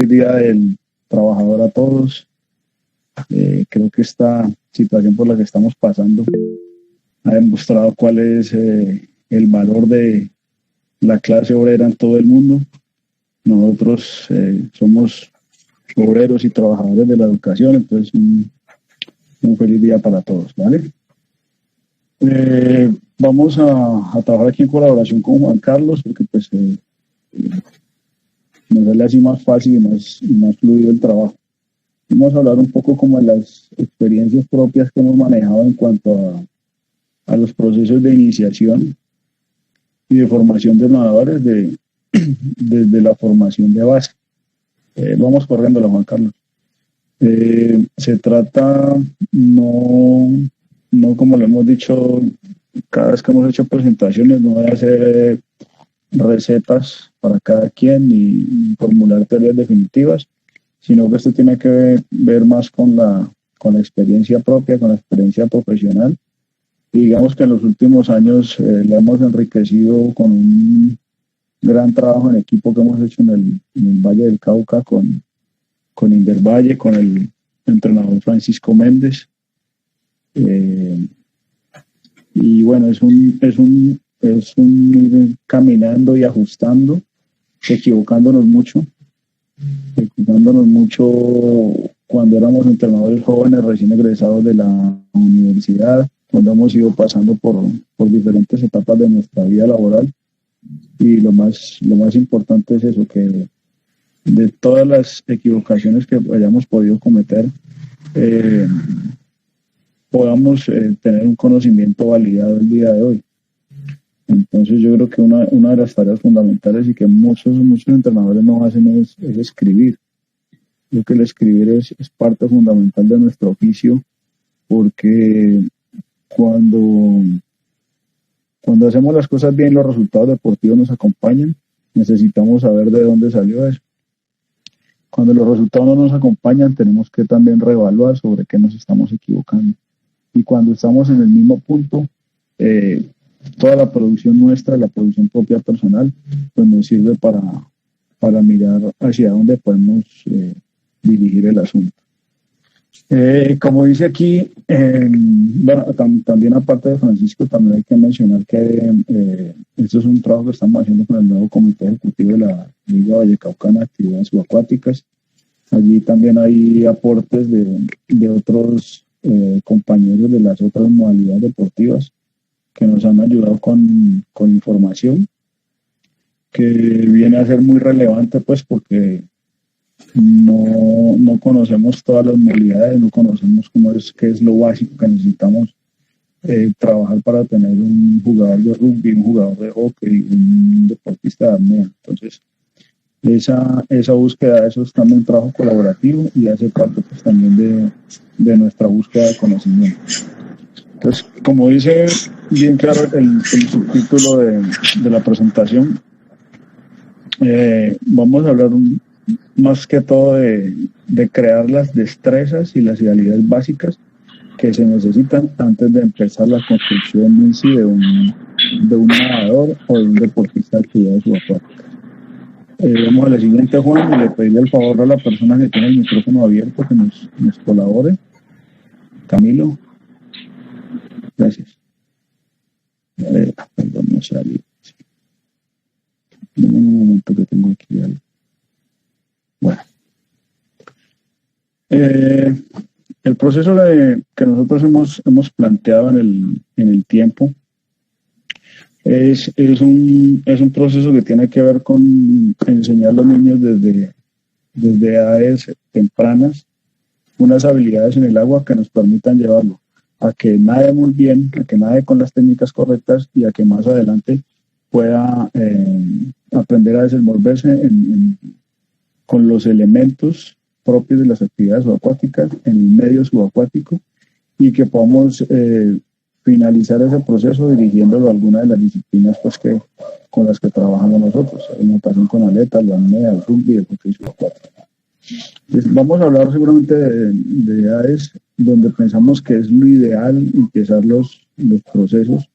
feliz día del trabajador a todos. Creo que esta situación por la que estamos pasando ha demostrado cuál es el valor de la clase obrera en todo el mundo. Nosotros somos obreros y trabajadores de la educación, entonces un feliz día para todos, ¿vale? Vamos a trabajar aquí en colaboración con Juan Carlos, porque pues nos sale así más fácil y más fluido el trabajo. Vamos a hablar un poco como de las experiencias propias que hemos manejado en cuanto a los procesos de iniciación y de formación de nadadores desde la formación de base. Vamos corriéndola, Juan Carlos. Se trata no como lo hemos dicho cada vez que hemos hecho presentaciones, no de hacer recetas para cada quien ni formular teorías definitivas, sino que esto tiene que ver más con la experiencia propia, con la experiencia profesional. Y digamos que en los últimos años la hemos enriquecido con un gran trabajo en equipo que hemos hecho en el Valle del Cauca con Invervalle, con el entrenador Francisco Méndez. Y bueno, es un ir caminando y ajustando, equivocándonos mucho cuando éramos entrenadores jóvenes recién egresados de la universidad, cuando hemos ido pasando por diferentes etapas de nuestra vida laboral. Y lo más importante es eso, que de todas las equivocaciones que hayamos podido cometer, podamos tener un conocimiento validado el día de hoy. Entonces yo creo que una de las tareas fundamentales y que muchos entrenadores no hacen es escribir. Creo que el escribir es parte fundamental de nuestro oficio, porque cuando hacemos las cosas bien, los resultados deportivos nos acompañan. Necesitamos saber de dónde salió eso. Cuando los resultados no nos acompañan, tenemos que también reevaluar sobre qué nos estamos equivocando. Y cuando estamos en el mismo punto, toda la producción nuestra, la producción propia personal, pues nos sirve para mirar hacia dónde podemos dirigir el asunto. Como dice aquí, bueno, también aparte de Francisco, también hay que mencionar que esto es un trabajo que estamos haciendo con el nuevo comité ejecutivo de la Liga Vallecaucana de Actividades Subacuáticas. Allí también hay aportes de otros compañeros de las otras modalidades deportivas que nos han ayudado con información que viene a ser muy relevante, pues porque no conocemos todas las modalidades, no conocemos qué es lo básico que necesitamos trabajar para tener un jugador de rugby, un jugador de hockey, un deportista de apnea. Entonces, esa búsqueda, eso es también un trabajo colaborativo y hace parte pues también de nuestra búsqueda de conocimiento. Entonces, como dice bien claro el subtítulo de la presentación, vamos a hablar más que todo de crear las destrezas y las habilidades básicas que se necesitan antes de empezar la construcción en sí de un nadador o de un deportista de actividades subacuáticas. Vamos a la siguiente, Juan, y le pediría el favor a la persona que tiene el micrófono abierto que nos colabore. Camilo. Gracias. Perdón, no salió. Dame un momento que tengo aquí algo. Bueno. El proceso que nosotros hemos planteado en el tiempo es un proceso que tiene que ver con enseñar a los niños desde edades tempranas unas habilidades en el agua que nos permitan llevarlo a que nade muy bien, a que nade con las técnicas correctas y a que más adelante pueda aprender a desenvolverse con los elementos propios de las actividades subacuáticas en el medio subacuático y que podamos finalizar ese proceso dirigiéndolo a alguna de las disciplinas pues, con las que trabajamos nosotros, la natación con aletas, la apnea, el rugby, el hockey subacuático. Entonces, vamos a hablar seguramente de edades donde pensamos que es lo ideal empezar los procesos,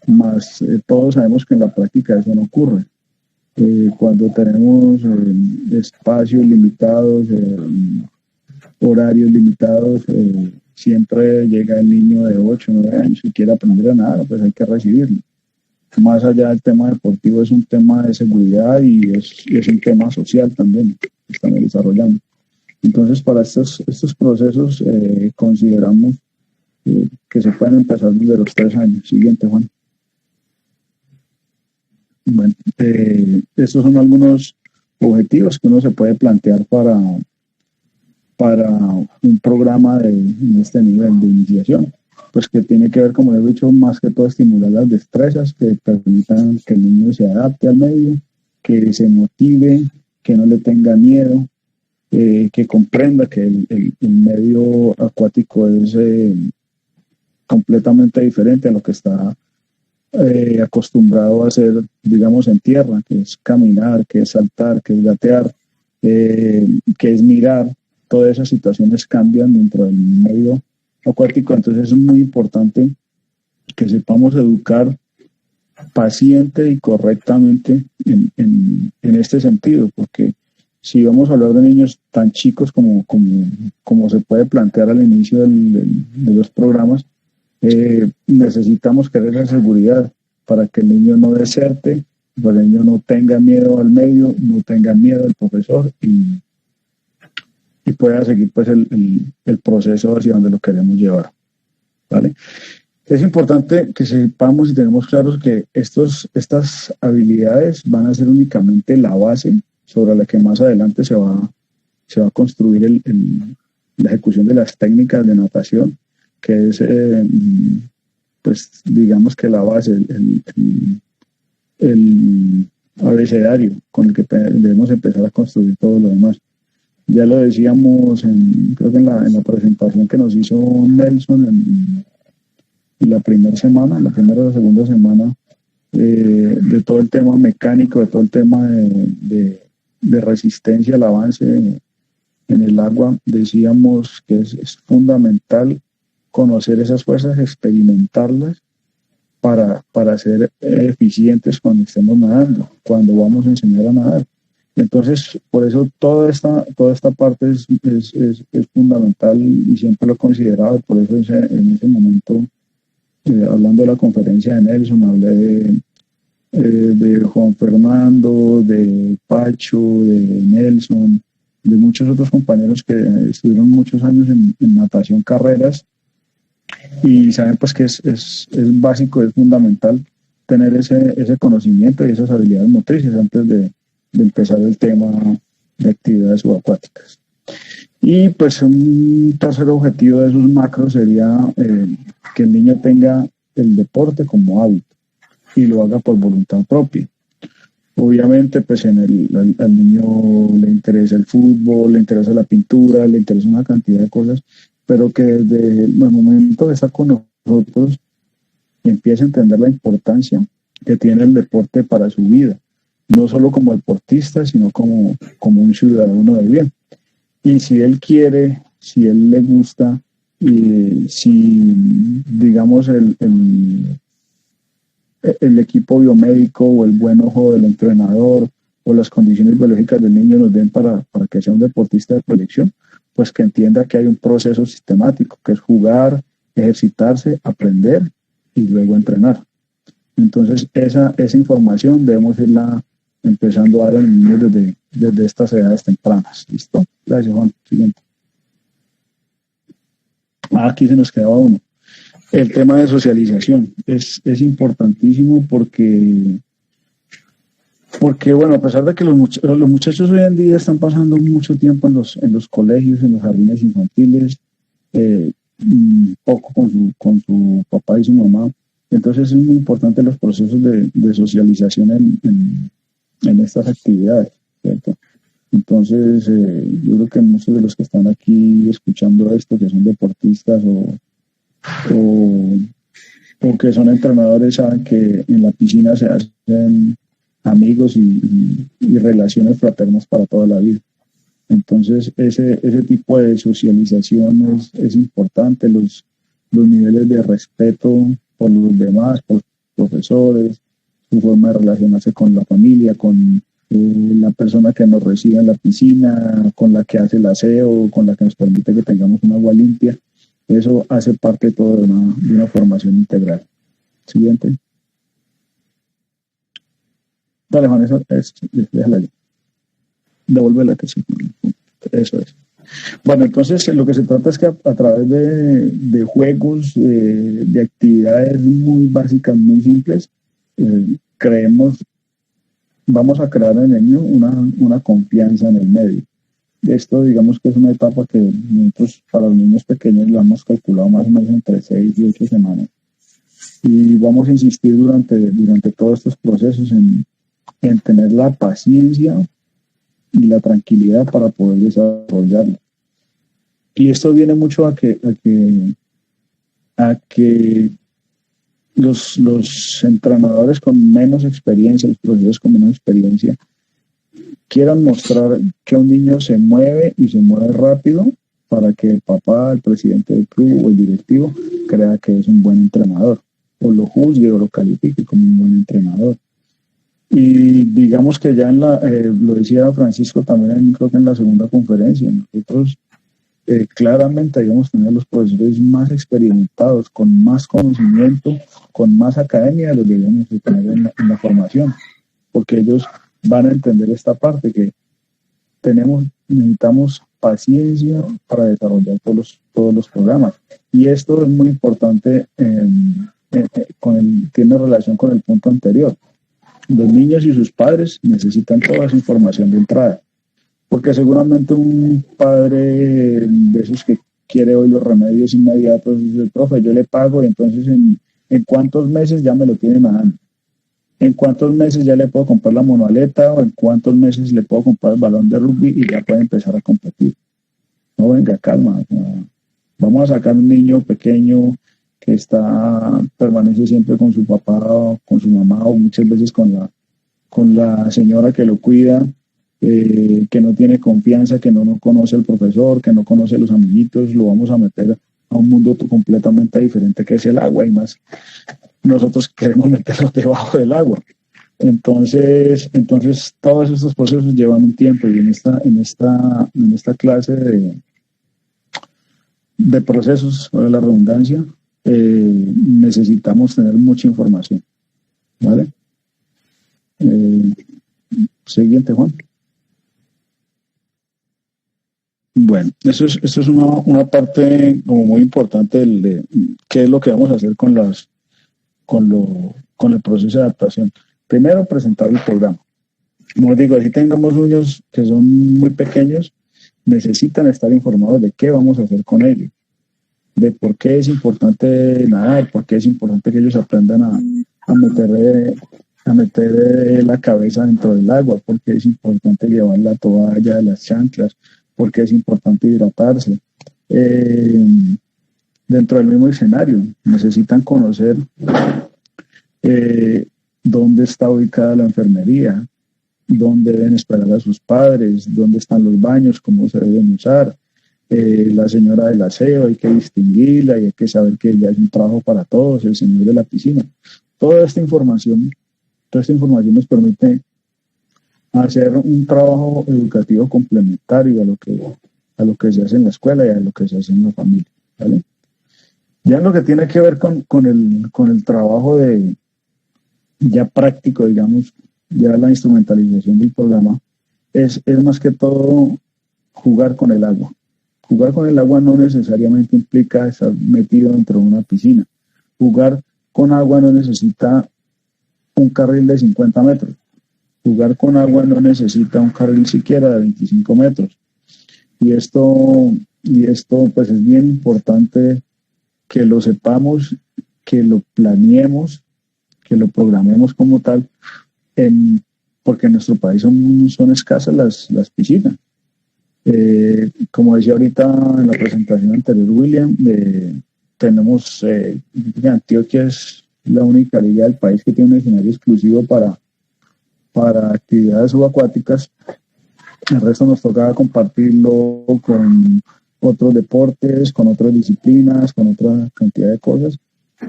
más todos sabemos que en la práctica eso no ocurre. Cuando tenemos espacios limitados, horarios limitados, siempre llega el niño de 8 o 9 años y quiere aprender a nadar, pues hay que recibirlo. Más allá del tema deportivo, es un tema de seguridad y es un tema social también que estamos desarrollando. Entonces, para estos procesos consideramos que se pueden empezar desde los 3 años. Siguiente, Juan. Bueno, estos son algunos objetivos que uno se puede plantear para un programa en este nivel de iniciación, pues que tiene que ver, como he dicho, más que todo estimular las destrezas que permitan que el niño se adapte al medio, que se motive, que no le tenga miedo, que comprenda que el medio acuático es completamente diferente a lo que está acostumbrado a hacer, digamos, en tierra, que es caminar, que es saltar, que es gatear, que es mirar. Todas esas situaciones cambian dentro del medio acuático, entonces es muy importante que sepamos educar paciente y correctamente en este sentido, porque si vamos a hablar de niños tan chicos como se puede plantear al inicio de los programas, necesitamos crear esa seguridad para que el niño no deserte, para que el niño no tenga miedo al medio, no tenga miedo al profesor y pueda seguir pues el proceso hacia donde lo queremos llevar, ¿vale? Es importante que sepamos y tenemos claros que estas habilidades van a ser únicamente la base sobre la que más adelante se va a construir la ejecución de las técnicas de natación, que es, pues, digamos que la base, el abecedario con el que debemos empezar a construir todo lo demás. Ya lo decíamos, creo que en la presentación que nos hizo Nelson en la primera semana, en la primera o la segunda semana, de todo el tema mecánico, de todo el tema de resistencia al avance en el agua. Decíamos que es fundamental conocer esas fuerzas, experimentarlas para ser eficientes cuando estemos nadando, cuando vamos a enseñar a nadar. Entonces, por eso toda esta parte es fundamental y siempre lo he considerado. Por eso en ese momento, hablando de la conferencia de Nelson, hablé de Juan Fernando, de Pacho, de Nelson, de muchos otros compañeros que estuvieron muchos años en natación carreras y saben pues que es básico, es fundamental tener ese conocimiento y esas habilidades motrices antes de empezar el tema de actividades subacuáticas. Y pues un tercer objetivo de esos macros sería que el niño tenga el deporte como hábito y lo haga por voluntad propia. Obviamente pues al niño le interesa el fútbol, le interesa la pintura, le interesa una cantidad de cosas, pero que desde el momento de estar con nosotros empiece a entender la importancia que tiene el deporte para su vida, no solo como deportista, sino como un ciudadano de bien. Y si él quiere, si él le gusta, y si, digamos, el equipo biomédico o el buen ojo del entrenador o las condiciones biológicas del niño nos den para que sea un deportista de proyección, pues que entienda que hay un proceso sistemático, que es jugar, ejercitarse, aprender y luego entrenar. Entonces, esa información debemos irla empezando a dar a los niños desde estas edades tempranas. ¿Listo? Gracias, Juan. Siguiente. Aquí se nos quedaba uno. El tema de socialización es importantísimo porque, bueno, a pesar de que los muchachos hoy en día están pasando mucho tiempo en los colegios, en los jardines infantiles, poco con su papá y su mamá, entonces es muy importante los procesos de socialización en estas actividades, ¿cierto? Entonces, yo creo que muchos de los que están aquí escuchando esto, que son deportistas o que son entrenadores, saben que en la piscina se hacen amigos y relaciones fraternas para toda la vida. Entonces, ese tipo de socialización es importante, los niveles de respeto por los demás, por los profesores, su forma de relacionarse con la familia, con la persona que nos recibe en la piscina, con la que hace el aseo, con la que nos permite que tengamos un agua limpia. Eso hace parte de todo de una formación integral. Siguiente. Dale, Juan, déjala ahí. Devuélvela que sí. Eso es. Bueno, entonces lo que se trata es que a través de juegos, de actividades muy básicas, muy simples, vamos a crear en el niño una confianza en el medio. Esto, digamos que es una etapa que nosotros para los niños pequeños la hemos calculado más o menos entre 6 y 8 semanas. Y vamos a insistir durante todos estos procesos en tener la paciencia y la tranquilidad para poder desarrollarlo. Y esto viene mucho a que los entrenadores con menos experiencia, los profesores con menos experiencia, quieran mostrar que un niño se mueve y se mueve rápido para que el papá, el presidente del club o el directivo crea que es un buen entrenador, o lo juzgue o lo califique como un buen entrenador. Y digamos que ya lo decía Francisco también, creo que en la segunda conferencia, nosotros claramente debemos tener los profesores más experimentados, con más conocimiento, con más academia, los debemos tener en la formación, porque ellos van a entender esta parte, que necesitamos paciencia para desarrollar todos los programas. Y esto es muy importante, tiene relación con el punto anterior. Los niños y sus padres necesitan toda esa información de entrada, porque seguramente un padre de esos que quiere hoy los remedios inmediatos dice: profe, yo le pago y entonces en cuántos meses ya me lo tienen nadando, en cuántos meses ya le puedo comprar la monoaleta, o en cuántos meses le puedo comprar el balón de rugby y ya puede empezar a competir. No, venga, calma, vamos a sacar un niño pequeño que permanece siempre con su papá o con su mamá, o muchas veces con la señora que lo cuida, que no tiene confianza, que no conoce al profesor, que no conoce a los amiguitos. Lo vamos a meter a un mundo completamente diferente, que es el agua, y más nosotros queremos meterlo debajo del agua. Entonces todos estos procesos llevan un tiempo, y en esta clase de procesos, para la redundancia, necesitamos tener mucha información, ¿vale? Siguiente, Juan. Bueno, eso es una parte como muy importante de qué es lo que vamos a hacer con el proceso de adaptación. Primero, presentar el programa. Como digo, si tengamos niños que son muy pequeños, necesitan estar informados de qué vamos a hacer con ellos, de por qué es importante nadar, por qué es importante que ellos aprendan a meter la cabeza dentro del agua, por qué es importante llevar la toalla, las chanclas, por qué es importante hidratarse. Dentro del mismo escenario, necesitan conocer dónde está ubicada la enfermería, dónde deben esperar a sus padres, dónde están los baños, cómo se deben usar. La señora del aseo, hay que distinguirla y hay que saber que ya es un trabajo para todos, el señor de la piscina. Toda esta información nos permite hacer un trabajo educativo complementario a lo que se hace en la escuela y a lo que se hace en la familia, ¿vale? Ya en lo que tiene que ver con el trabajo ya práctico, digamos, ya la instrumentalización del programa, es más que todo jugar con el agua. Jugar con el agua no necesariamente implica estar metido dentro de una piscina. Jugar con agua no necesita un carril de 50 metros. Jugar con agua no necesita un carril siquiera de 25 metros. Y esto pues es bien importante que lo sepamos, que lo planeemos, que lo programemos como tal, porque en nuestro país son escasas las piscinas. Como decía ahorita en la presentación anterior William, tenemos Antioquia es la única liga del país que tiene un escenario exclusivo para actividades subacuáticas. El resto nos toca compartirlo con otros deportes, con otras disciplinas, con otra cantidad de cosas,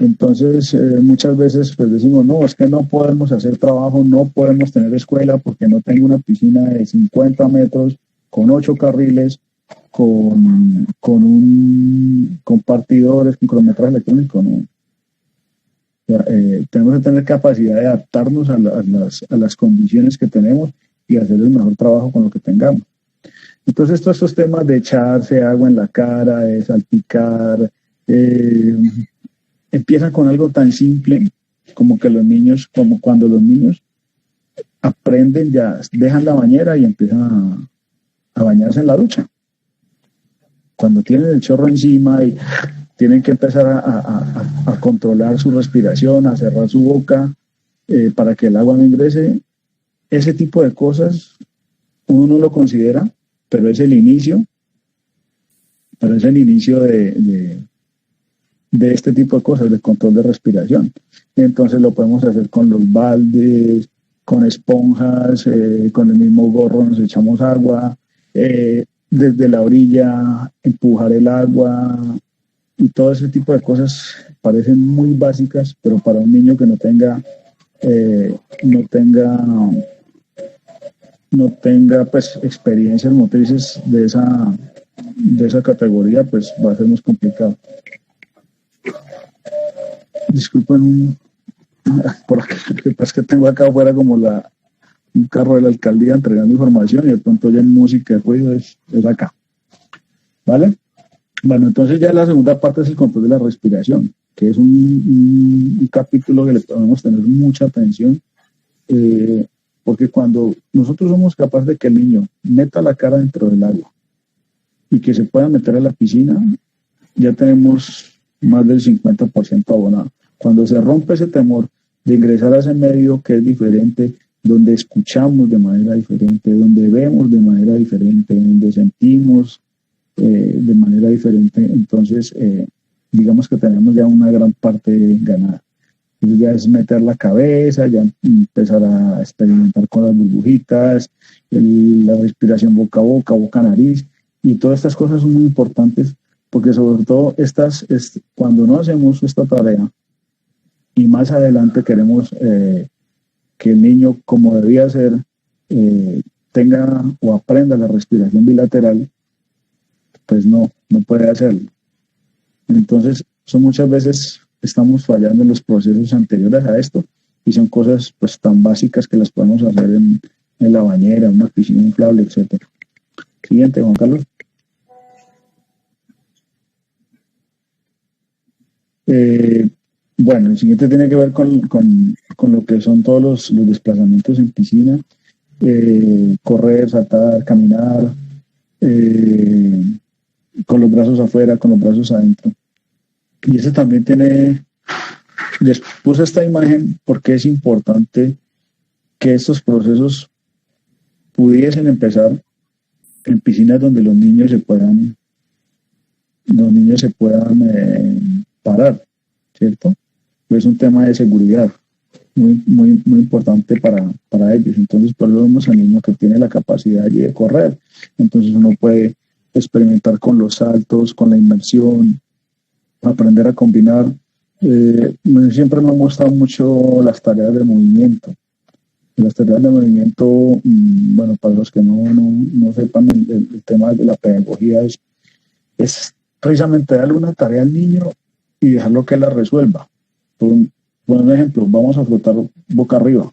Entonces, muchas veces pues decimos, no, es que no podemos hacer trabajo, no podemos tener escuela porque no tengo una piscina de 50 metros con 8 carriles, con compartidores, con cronometraje electrónico, ¿no? O sea, tenemos que tener capacidad de adaptarnos a las condiciones que tenemos y hacer el mejor trabajo con lo que tengamos. Entonces, todos estos temas de echarse agua en la cara, de salpicar, eh, empiezan con algo tan simple como que los niños, como cuando los niños aprenden, ya dejan la bañera y empiezan a bañarse en la ducha. Cuando tienen el chorro encima y tienen que empezar a controlar su respiración, a cerrar su boca para que el agua no ingrese, ese tipo de cosas uno no lo considera, pero es el inicio, de este tipo de cosas, de control de respiración. Entonces lo podemos hacer con los baldes, con esponjas, con el mismo gorro nos echamos agua, desde la orilla empujar el agua y todo ese tipo de cosas parecen muy básicas, pero para un niño que eh, no tenga, no tenga pues experiencias motrices de esa categoría, pues va a ser más complicado. Disculpen, por aquí, es que tengo acá afuera como un carro de la alcaldía entregando información y de pronto ya en música, ruido es acá. ¿Vale? Bueno, entonces ya la segunda parte es el control de la respiración, que es un capítulo que le podemos tener mucha atención, porque cuando nosotros somos capaces de que el niño meta la cara dentro del agua y que se pueda meter a la piscina, ya tenemos más del 50% abonado. Cuando se rompe ese temor de ingresar a ese medio que es diferente, donde escuchamos de manera diferente, donde vemos de manera diferente, donde sentimos de manera diferente, entonces digamos que tenemos ya una gran parte ganada. Entonces ya es meter la cabeza, ya empezar a experimentar con las burbujitas, la respiración boca a boca, boca a nariz, y todas estas cosas son muy importantes porque sobre todo cuando no hacemos esta tarea y más adelante queremos que el niño, como debía ser, tenga o aprenda la respiración bilateral, pues no puede hacerlo. Entonces, muchas veces estamos fallando en los procesos anteriores a esto y son cosas pues tan básicas que las podemos hacer en la bañera, en una piscina inflable, etcétera. Siguiente, Juan Carlos. Bueno, el siguiente tiene que ver con lo que son todos los desplazamientos en piscina, correr, saltar, caminar, con los brazos afuera, con los brazos adentro. Y ese también les puse esta imagen porque es importante que estos procesos pudiesen empezar en piscinas donde los niños se puedan parar, ¿cierto? Es un tema de seguridad muy, muy, muy importante para ellos. Entonces, por eso vemos al niño que tiene la capacidad allí de correr. Entonces, uno puede experimentar con los saltos, con la inmersión, aprender a combinar. Siempre me han gustado mucho las tareas de movimiento. Las tareas de movimiento, bueno, para los que no sepan, el tema de la pedagogía es precisamente darle una tarea al niño y dejarlo que él la resuelva. Por un ejemplo, vamos a flotar boca arriba.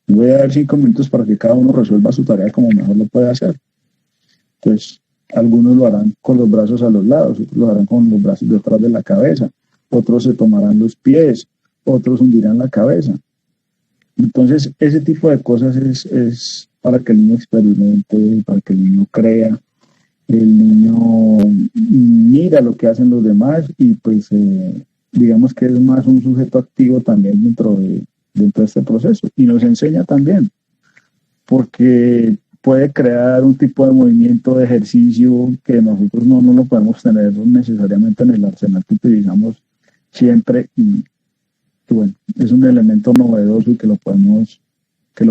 Voy a dar 5 minutos para que cada uno resuelva su tarea como mejor lo puede hacer. Pues algunos lo harán con los brazos a los lados, otros lo harán con los brazos detrás de la cabeza, otros se tomarán los pies, otros hundirán la cabeza. Entonces, ese tipo de cosas es para que el niño experimente, para que el niño crea, el niño mira lo que hacen los demás y pues digamos que es más un sujeto activo también dentro de este proceso y nos enseña también, porque puede crear un tipo de movimiento de ejercicio que nosotros no lo podemos tener necesariamente en el arsenal que utilizamos siempre y bueno, es un elemento novedoso y que lo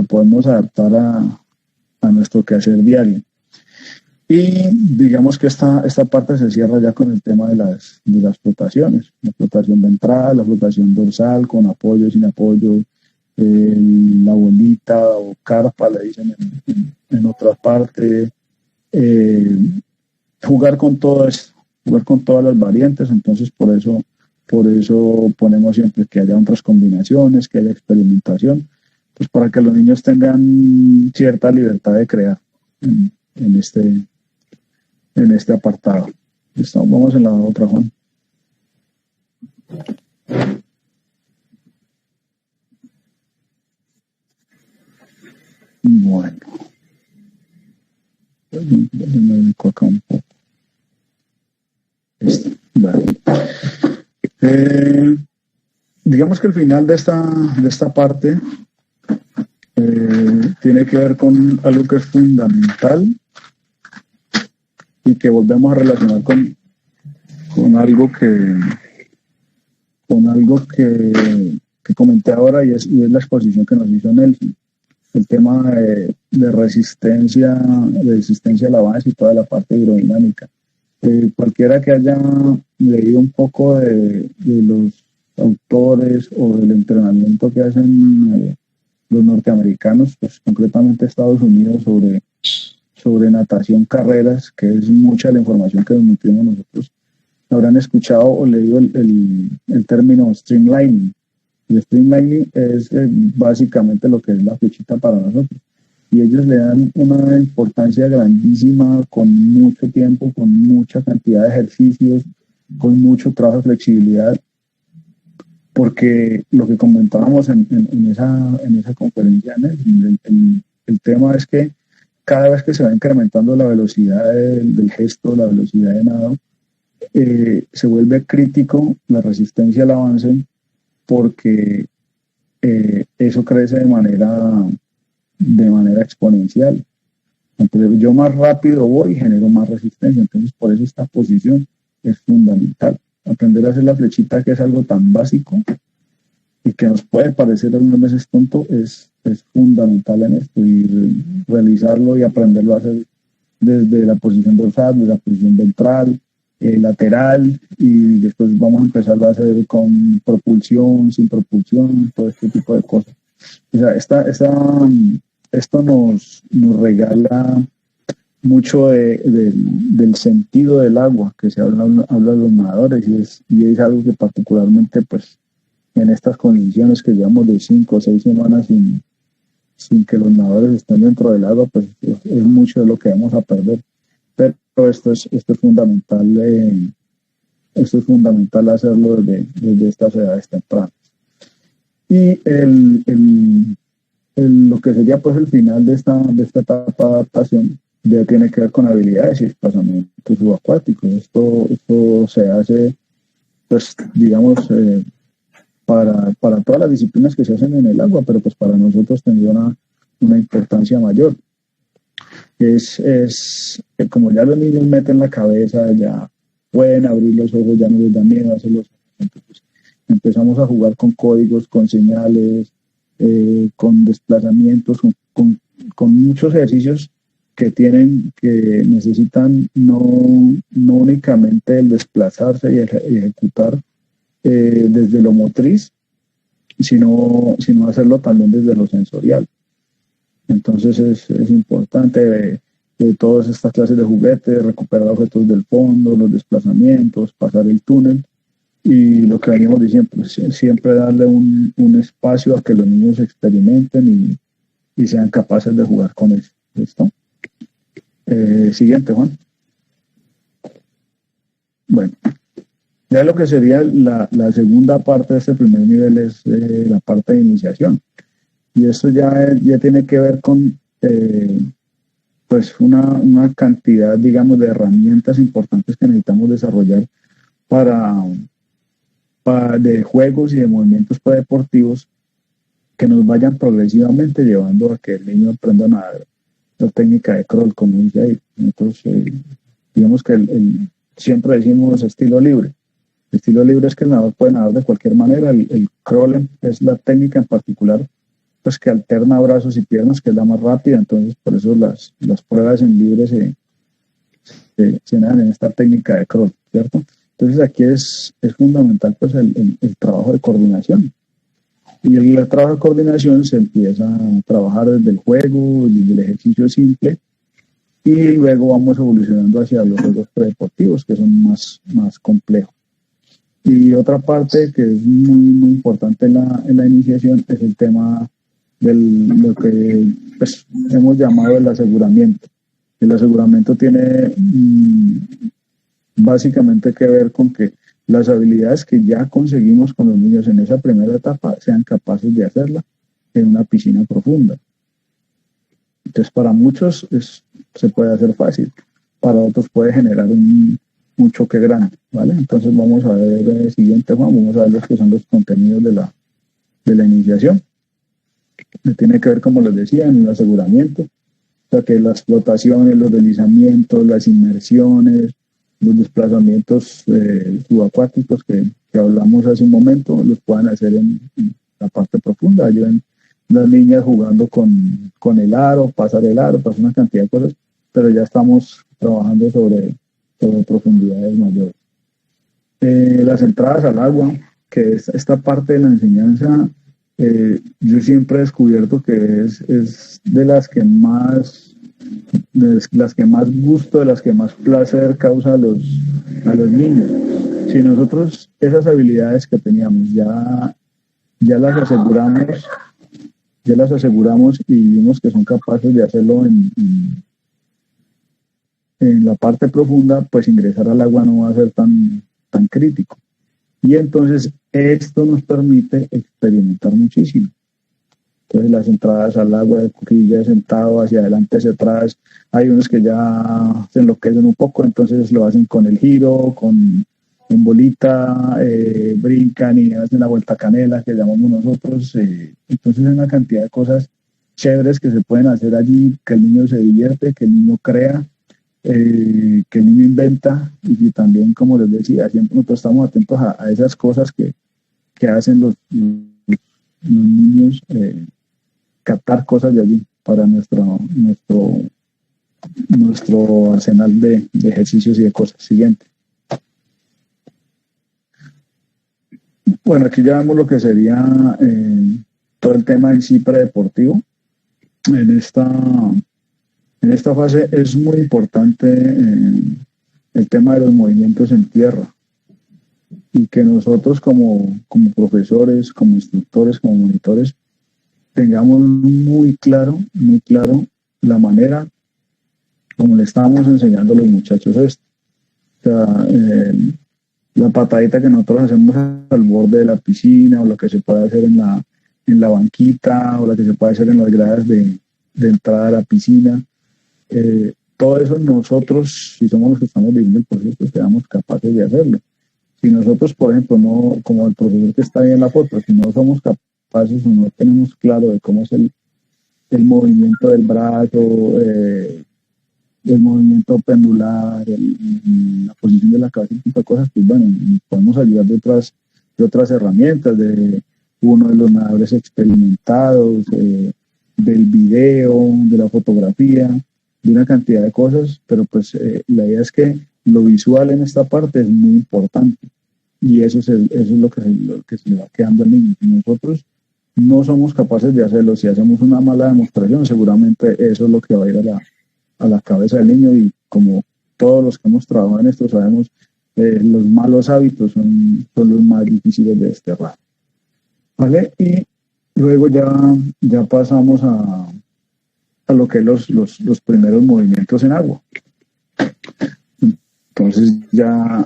podemos adaptar a nuestro quehacer diario. Y digamos que esta parte se cierra ya con el tema de las flotaciones, la flotación ventral, la flotación dorsal, con apoyo, sin apoyo, la bolita o carpa, le dicen en otra parte, eh, jugar con todo esto, jugar con todas las variantes. Entonces por eso ponemos siempre que haya otras combinaciones, que haya experimentación, pues para que los niños tengan cierta libertad de crear en, en este, en este apartado. ¿Listo? Vamos en la otra, Juan. Bueno, me dedico acá un poco. Vale. Digamos que el final de esta parte tiene que ver con algo que es fundamental y que volvemos a relacionar con algo que comenté ahora, y es la exposición que nos hizo Nelson, el tema de resistencia al avance y toda la parte hidrodinámica. Cualquiera que haya leído un poco de los autores o del entrenamiento que hacen los norteamericanos, pues concretamente Estados Unidos, sobre natación, carreras, que es mucha la información que nos nutrimos nosotros, habrán escuchado o leído el término streamlining. El streamlining es básicamente lo que es la flechita para nosotros. Y ellos le dan una importancia grandísima, con mucho tiempo, con mucha cantidad de ejercicios, con mucho trabajo de flexibilidad, porque lo que comentábamos en esa conferencia, el tema es que cada vez que se va incrementando la velocidad del gesto, la velocidad de nado, se vuelve crítico la resistencia al avance, porque eso crece de manera exponencial. Entonces yo más rápido voy y genero más resistencia. Entonces por eso esta posición es fundamental. Aprender a hacer la flechita, que es algo tan básico y que nos puede parecer algunas veces tonto, es fundamental en esto, y realizarlo y aprenderlo a hacer desde la posición dorsal, desde la posición ventral, lateral, y después vamos a empezarlo a hacer con propulsión, sin propulsión, todo este tipo de cosas. O sea, esto nos regala mucho del sentido del agua, que se habla de los nadadores, y es algo que particularmente, pues, en estas condiciones que llevamos de 5 o 6 semanas sin que los nadadores estén dentro del agua, pues es mucho de lo que vamos a perder. Pero esto es fundamental, hacerlo desde estas edades tempranas. Y lo que sería, pues, el final de esta etapa de adaptación ya tiene que ver con habilidades y desplazamientos subacuáticos. Esto se hace, pues, digamos, para todas las disciplinas que se hacen en el agua, pero pues para nosotros tendría una importancia mayor. Es como ya los niños meten la cabeza, ya pueden abrir los ojos, ya no les da miedo hacerlos. Entonces empezamos a jugar con códigos, con señales, con desplazamientos, con muchos ejercicios que necesitan no únicamente el desplazarse y ejecutar desde lo motriz, sino hacerlo también desde lo sensorial. Entonces es importante todas estas clases de juguetes, recuperar objetos del fondo, los desplazamientos, pasar el túnel, y lo que venimos diciendo, pues, siempre darle un espacio a que los niños experimenten y sean capaces de jugar con eso. ¿Listo? Siguiente, Juan. Bueno, ya lo que sería la segunda parte de este primer nivel es la parte de iniciación. Y esto ya tiene que ver con pues una cantidad, digamos, de herramientas importantes que necesitamos desarrollar de juegos y de movimientos predeportivos que nos vayan progresivamente llevando a que el niño aprenda a nadar la técnica de crawl, como dice ahí. Entonces, digamos que siempre decimos estilo libre. El estilo libre es que el nadador puede nadar de cualquier manera. El crawl es la técnica en particular, pues, que alterna brazos y piernas, que es la más rápida. Entonces por eso las pruebas en libre se dan en esta técnica de crawl, ¿cierto? Entonces aquí es fundamental pues el trabajo de coordinación. Y el trabajo de coordinación se empieza a trabajar desde el juego, desde el ejercicio simple, y luego vamos evolucionando hacia los juegos predeportivos, que son más complejos. Y otra parte que es muy importante en la iniciación es el tema de lo que pues, hemos llamado el aseguramiento. El aseguramiento tiene básicamente que ver con que las habilidades que ya conseguimos con los niños en esa primera etapa sean capaces de hacerla en una piscina profunda. Entonces, para muchos se puede hacer fácil, para otros puede generar un choque grande, ¿vale? Entonces vamos a ver el siguiente, Juan, vamos a ver los que son los contenidos de la iniciación. Tiene que ver, como les decía, en el aseguramiento, o sea que las flotaciones, los deslizamientos, las inmersiones, los desplazamientos subacuáticos que hablamos hace un momento, los puedan hacer en la parte profunda. Allí ven las niñas jugando con el aro, pasar el aro, pasar una cantidad de cosas, pero ya estamos trabajando sobre profundidades mayores. Las entradas al agua, que es esta parte de la enseñanza, yo siempre he descubierto que es de las que más gusto, de las que más placer causa a los niños. Si nosotros esas habilidades que teníamos ya las aseguramos y vimos que son capaces de hacerlo en la parte profunda, pues ingresar al agua no va a ser tan crítico. Y entonces esto nos permite experimentar muchísimo. Entonces las entradas al agua de cuclillas, sentado hacia adelante, hacia atrás, hay unos que ya se enloquecen un poco, entonces lo hacen con el giro, en bolita, brincan y hacen la vuelta canela que llamamos nosotros. Entonces hay una cantidad de cosas chéveres que se pueden hacer allí, que el niño se divierte, que el niño crea, que el niño inventa, y también, como les decía, siempre nosotros estamos atentos a esas cosas que hacen los niños, captar cosas de allí para nuestro arsenal de ejercicios y de cosas. Siguiente. Bueno, aquí ya vemos lo que sería todo el tema en sí predeportivo. En esta fase es muy importante el tema de los movimientos en tierra, y que nosotros como profesores, como instructores, como monitores, tengamos muy claro la manera como le estamos enseñando a los muchachos esto. O sea, la patadita que nosotros hacemos al borde de la piscina, o lo que se puede hacer en la banquita, o la que se puede hacer en las gradas de entrada a la piscina, todo eso nosotros, si somos los que estamos viviendo el proceso, seamos capaces de hacerlo. Si nosotros, por ejemplo, no, como el profesor que está ahí en la foto, si no somos capaces o no tenemos claro de cómo es el movimiento del brazo, el movimiento pendular, la posición de la cabeza, ese tipo de cosas, pues bueno, podemos ayudar de otras herramientas, de uno de los nadadores experimentados, del video, de la fotografía, de una cantidad de cosas, pero pues la idea es que lo visual en esta parte es muy importante, y eso es lo que se le va quedando al niño. Si nosotros no somos capaces de hacerlo, si hacemos una mala demostración, seguramente eso es lo que va a ir a la cabeza del niño, y como todos los que hemos trabajado en esto sabemos, los malos hábitos son los más difíciles de desterrar, ¿vale? Y luego ya pasamos a lo que es los primeros movimientos en agua. Entonces ya a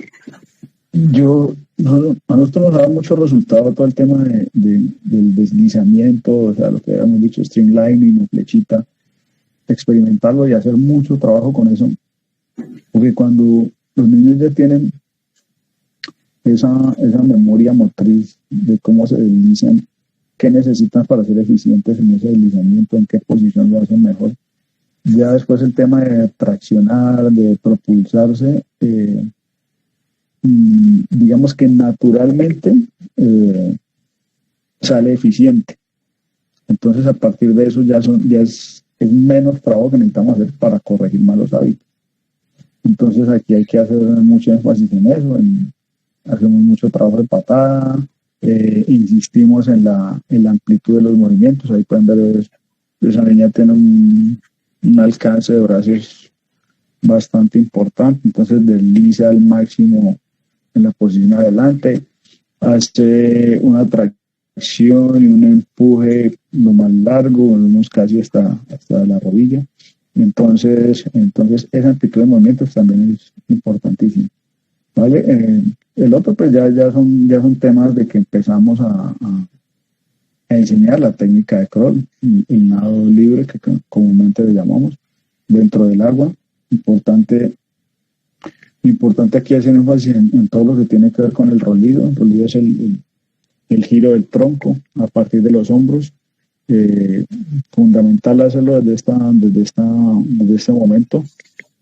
nosotros nos da mucho resultado todo el tema del deslizamiento, o sea, lo que habíamos dicho, streamlining o flechita, experimentarlo y hacer mucho trabajo con eso, porque cuando los niños ya tienen esa memoria motriz de cómo se deslizan, qué necesitan para ser eficientes en ese deslizamiento, en qué posición lo hacen mejor, ya después el tema de traccionar, de propulsarse, digamos que naturalmente sale eficiente. Entonces, a partir de eso ya es menos trabajo que necesitamos hacer para corregir malos hábitos. Entonces aquí hay que hacer mucho énfasis en eso, hacemos mucho trabajo de patada, insistimos en la amplitud de los movimientos. Ahí pueden ver, esa niña tiene un alcance de brazos bastante importante, entonces desliza al máximo en la posición adelante, hace una tracción y un empuje lo más largo, unos casi hasta la rodilla. Entonces esa amplitud de movimientos también es importantísimo, ¿vale? El otro pues ya son temas de que empezamos a enseñar la técnica de crawl, el nado libre que comúnmente le llamamos, dentro del agua. Importante aquí hacer énfasis en todo lo que tiene que ver con el rolido. El rolido es el giro del tronco a partir de los hombros. Fundamental hacerlo desde este momento,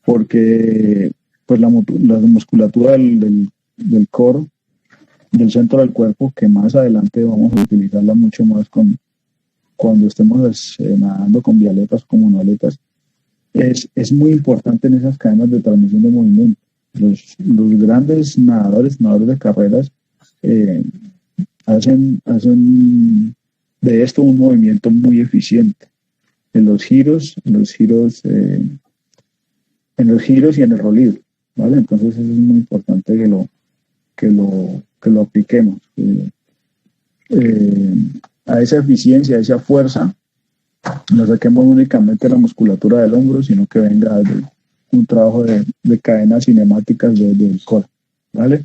porque pues la musculatura del core, del centro del cuerpo, que más adelante vamos a utilizarla mucho más cuando estemos nadando con vialetas, con monoaletas, es muy importante en esas cadenas de transmisión de movimiento. Los grandes nadadores de carreras hacen de esto un movimiento muy eficiente en los giros y en el rolido, ¿vale? Entonces eso es muy importante que lo apliquemos. A esa eficiencia, a esa fuerza, no saquemos únicamente la musculatura del hombro, sino que venga de un trabajo de cadenas cinemáticas del core, ¿vale?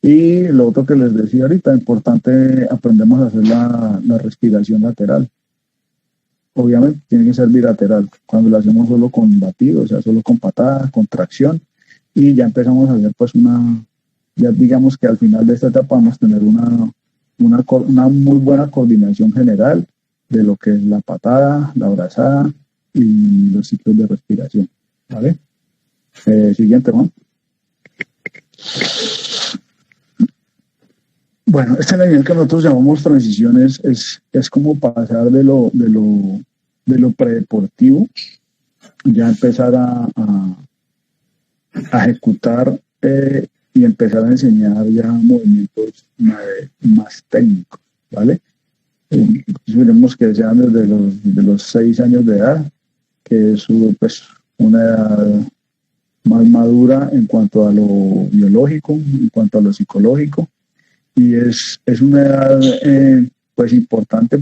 Y lo otro que les decía ahorita, importante, aprendemos a hacer la respiración lateral. Obviamente tiene que ser bilateral. Cuando lo hacemos solo con batido, o sea, solo con patada, con tracción, y ya empezamos a hacer pues ya digamos que al final de esta etapa vamos a tener una muy buena coordinación general de lo que es la patada, la brazada y los ciclos de respiración, ¿vale? Siguiente, Juan. Bueno, este nivel que nosotros llamamos transiciones es como pasar de lo predeportivo, ya empezar a ejecutar y empezar a enseñar ya movimientos más técnicos, ¿vale? Esperemos que sean desde los 6 años de edad, que es pues una edad más madura en cuanto a lo biológico, en cuanto a lo psicológico, y es una edad pues importante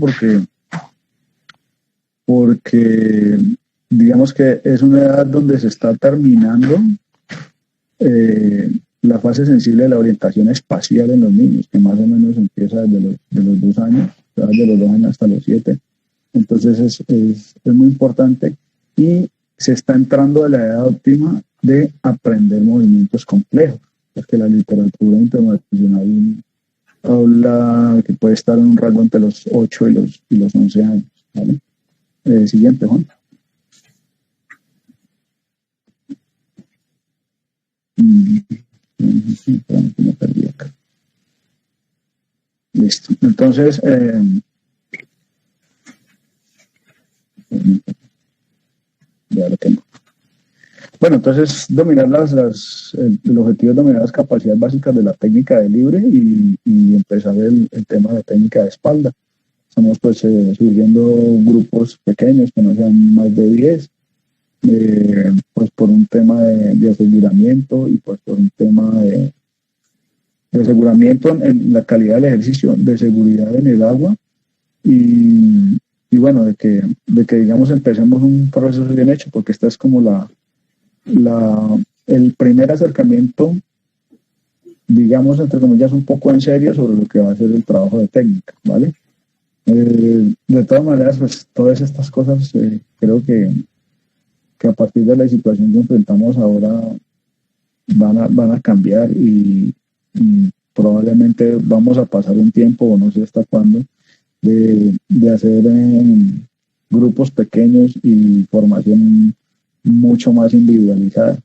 porque digamos que es una edad donde se está terminando la fase sensible de la orientación espacial en los niños, que más o menos empieza desde los 2 años, de los 2 años hasta los 7. Entonces es muy importante, y se está entrando a la edad óptima de aprender movimientos complejos, porque la literatura internacional habla que puede estar en un rango entre los 8 y los 11 años, ¿vale? Siguiente, Juan. Me perdí acá. Listo. Entonces, ya lo tengo. Bueno, entonces dominar el objetivo es dominar las capacidades básicas de la técnica de libre y empezar el tema de técnica de espalda. Estamos pues surgiendo grupos pequeños que no sean más de 10, pues por un tema de aseguramiento y pues por un tema de aseguramiento en la calidad del ejercicio, de seguridad en el agua y bueno, de que digamos empecemos un proceso bien hecho, porque esta es como el primer acercamiento, digamos, entre comillas, un poco en serio sobre lo que va a ser el trabajo de técnica, ¿vale? De todas maneras, pues todas estas cosas creo que a partir de la situación que enfrentamos ahora van a cambiar y probablemente vamos a pasar un tiempo, o no sé hasta cuándo, de hacer grupos pequeños y formación mucho más individualizada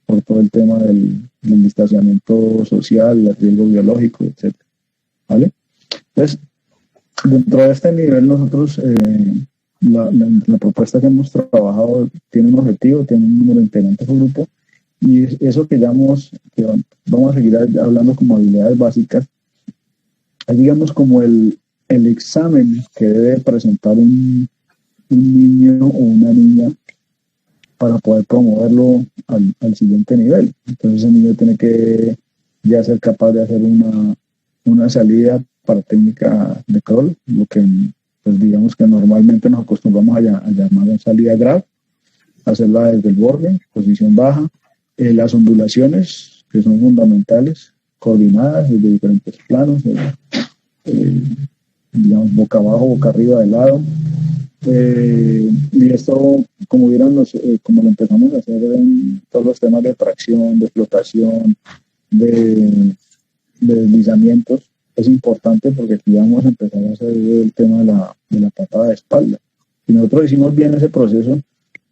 por todo el tema del distanciamiento social, el riesgo biológico, etc. ¿Vale? Entonces, dentro de este nivel nosotros, la propuesta que hemos trabajado tiene un objetivo, tiene un número de integrantes del grupo, Y eso que llamamos, que vamos a seguir hablando como habilidades básicas, es digamos como el examen que debe presentar un niño o una niña para poder promoverlo al siguiente nivel. Entonces el niño tiene que ya ser capaz de hacer una salida para técnica de crawl, lo que pues digamos que normalmente nos acostumbramos a llamar una salida grab, hacerla desde el borde, posición baja, las ondulaciones que son fundamentales, coordinadas desde diferentes planos, digamos boca abajo, boca arriba, de lado. Y esto, como vieron, como lo empezamos a hacer en todos los temas de tracción, de flotación, de deslizamientos, es importante porque aquí vamos a empezar a hacer el tema de la patada de espalda. Si nosotros hicimos bien ese proceso,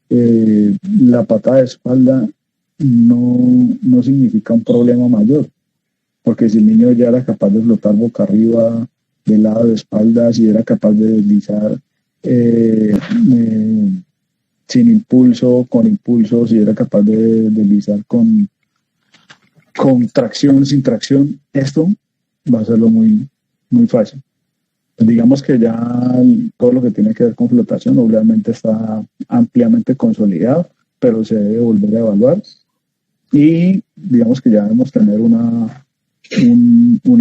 la patada de espalda no significa un problema mayor, porque si el niño ya era capaz de flotar boca arriba, de lado, de espalda, si era capaz de deslizar sin impulso, con impulso, si era capaz de deslizar con tracción, sin tracción, esto va a hacerlo muy, muy fácil. Digamos que ya todo lo que tiene que ver con flotación obviamente está ampliamente consolidado, pero se debe volver a evaluar y digamos que ya debemos tener un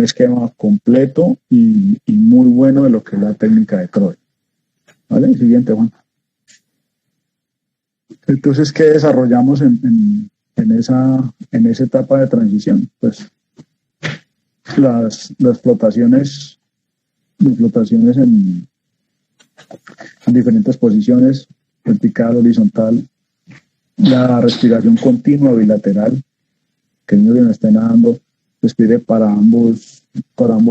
esquema completo y muy bueno de lo que es la técnica de crawl. ¿Vale? Siguiente, Juan. Entonces, ¿qué desarrollamos en esa etapa de transición? Pues las flotaciones en diferentes posiciones, vertical, horizontal, la respiración continua bilateral, que el niño que nos esté nadando respire para ambos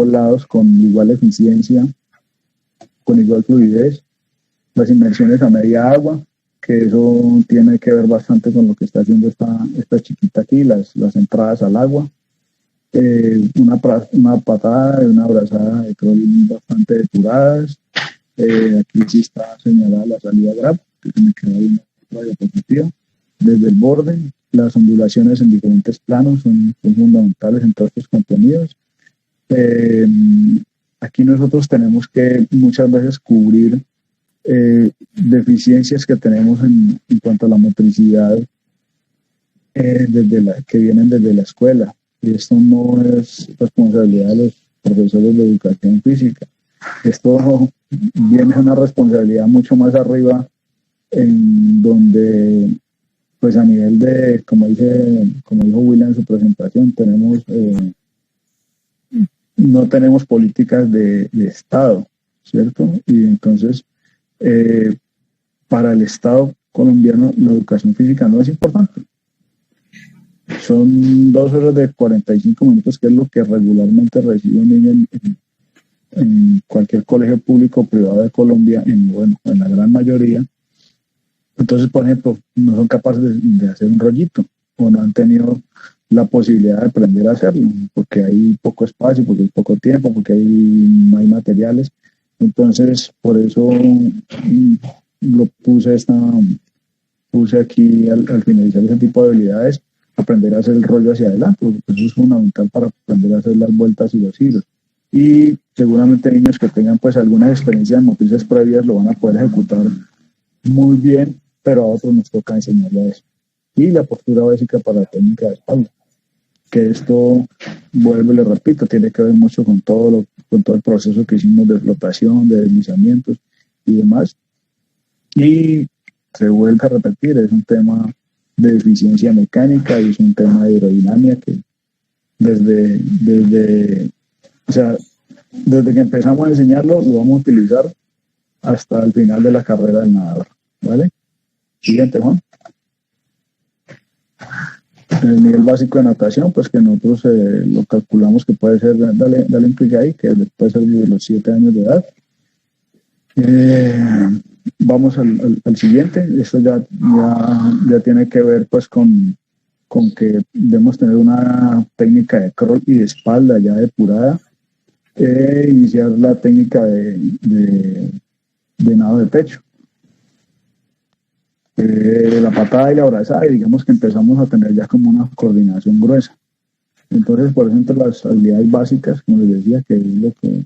lados con igual eficiencia, con igual fluidez, las inmersiones a media agua, que eso tiene que ver bastante con lo que está haciendo esta chiquita aquí, las entradas al agua, una patada y una abrazada de crawl bastante depuradas. Aquí sí está señalada la salida grab, que se me quedó una diapositiva. Desde el borde, las ondulaciones en diferentes planos son fundamentales en todos estos contenidos. Aquí nosotros tenemos que muchas veces cubrir deficiencias que tenemos en cuanto a la motricidad que vienen desde la escuela. Y esto no es responsabilidad de los profesores de educación física. Esto viene a una responsabilidad mucho más arriba, en donde, pues a nivel de, como dijo William en su presentación, no tenemos políticas de Estado, ¿cierto? Y entonces, para el Estado colombiano, la educación física no es importante. Son 2 horas de 45 minutos, que es lo que regularmente recibe un niño en cualquier colegio público o privado de Colombia, en la gran mayoría. Entonces, por ejemplo, no son capaces de hacer un rollito o no han tenido la posibilidad de aprender a hacerlo, porque hay poco espacio, porque hay poco tiempo, porque no hay materiales. Entonces, por eso lo puse aquí al finalizar ese tipo de habilidades, aprender a hacer el rollo hacia adelante, porque eso es fundamental para aprender a hacer las vueltas y los giros. Y seguramente niños que tengan pues algunas experiencias motrices previas lo van a poder ejecutar muy bien, pero a otros nos toca enseñarles eso. Y la postura básica para la técnica de espalda, que esto, vuelvo y le repito, tiene que ver mucho con todo el proceso que hicimos de flotación, de deslizamientos y demás. Y se vuelve a repetir, es un tema de eficiencia mecánica y es un tema de aerodinámica que desde que empezamos a enseñarlo, lo vamos a utilizar hasta el final de la carrera del nadador, ¿vale? Siguiente, Juan. El nivel básico de natación, pues que nosotros lo calculamos que puede ser, dale un clic ahí, que puede ser de los 7 años de edad. Vamos al siguiente. Esto ya tiene que ver pues con que debemos tener una técnica de crawl y de espalda ya depurada. Iniciar la técnica de nado de pecho. la patada y la abrazada, y digamos que empezamos a tener ya como una coordinación gruesa. Entonces, por eso, entre las habilidades básicas, como les decía, que es lo que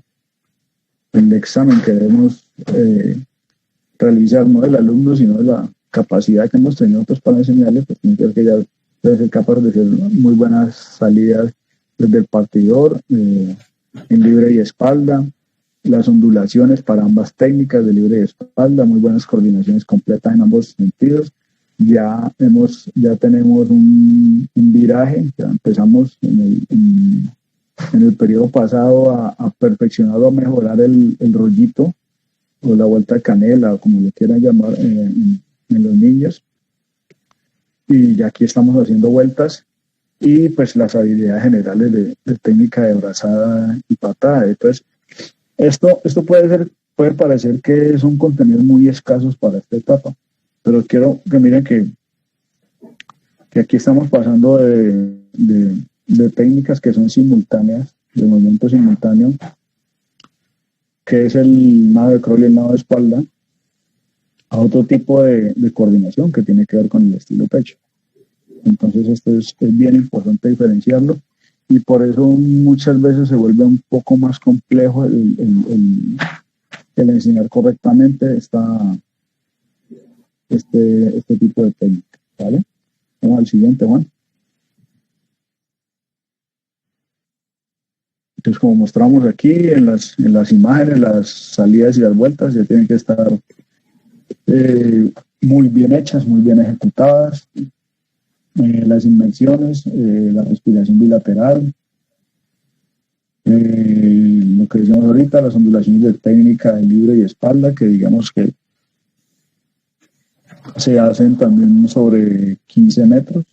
el examen que debemos realizar, no del alumno, sino de la capacidad que hemos tenido nosotros para enseñarle, pues tiene que ver que ya debe ser capaz de hacer muy buenas salidas desde el partidor, en libre y espalda, las ondulaciones para ambas técnicas de libre y espalda, muy buenas coordinaciones completas en ambos sentidos. Ya tenemos un viraje, ya empezamos en el periodo pasado a perfeccionar o a mejorar el rollito o la vuelta de canela, o como le quieran llamar, en los niños. Y ya aquí estamos haciendo vueltas y pues las habilidades generales de técnica de brazada y patada. Entonces, esto puede parecer que son contenidos muy escasos para esta etapa, pero quiero que miren que aquí estamos pasando de técnicas que son simultáneas, de movimiento simultáneo, que es el nado de crawl y el nado de espalda, a otro tipo de coordinación que tiene que ver con el estilo pecho. Entonces esto es bien importante diferenciarlo, y por eso muchas veces se vuelve un poco más complejo el enseñar correctamente este tipo de técnica, ¿vale? Vamos al siguiente, Juan. Entonces, como mostramos aquí en las imágenes, las salidas y las vueltas ya tienen que estar muy bien hechas, muy bien ejecutadas. Las inmersiones, la respiración bilateral, lo que decíamos ahorita, las ondulaciones de técnica de libre y espalda, que digamos que se hacen también sobre 15 metros,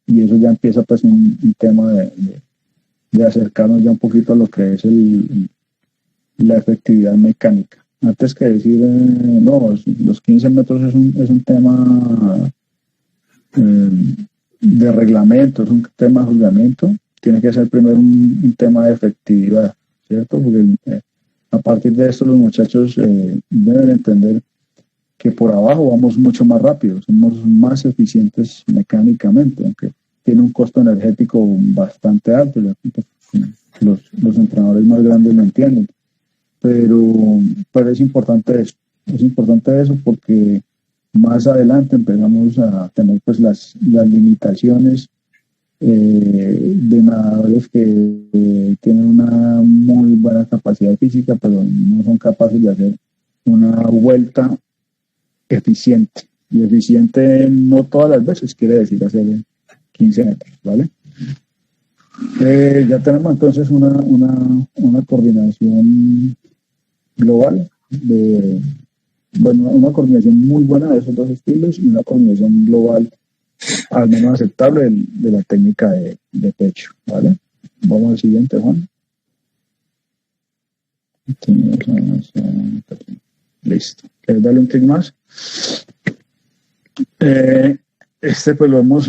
y eso ya empieza pues un tema de acercarnos ya un poquito a lo que es la efectividad mecánica. Antes que decir, no, los 15 metros es un tema de reglamento, es un tema de juzgamiento, tiene que ser primero un tema de efectividad, ¿cierto? Porque a partir de esto los muchachos deben entender que por abajo vamos mucho más rápido, somos más eficientes mecánicamente, aunque tiene un costo energético bastante alto, los entrenadores más grandes lo entienden, pero es importante eso porque más adelante empezamos a tener pues las limitaciones de nadadores que tienen una muy buena capacidad física, pero no son capaces de hacer una vuelta eficiente. Y eficiente no todas las veces quiere decir hacer 15 metros, ¿vale? Ya tenemos entonces una coordinación global una coordinación muy buena de esos dos estilos, y una coordinación global al menos aceptable de la técnica de pecho, ¿vale? Vamos al siguiente, Juan. Listo. Dale un clic más. Pues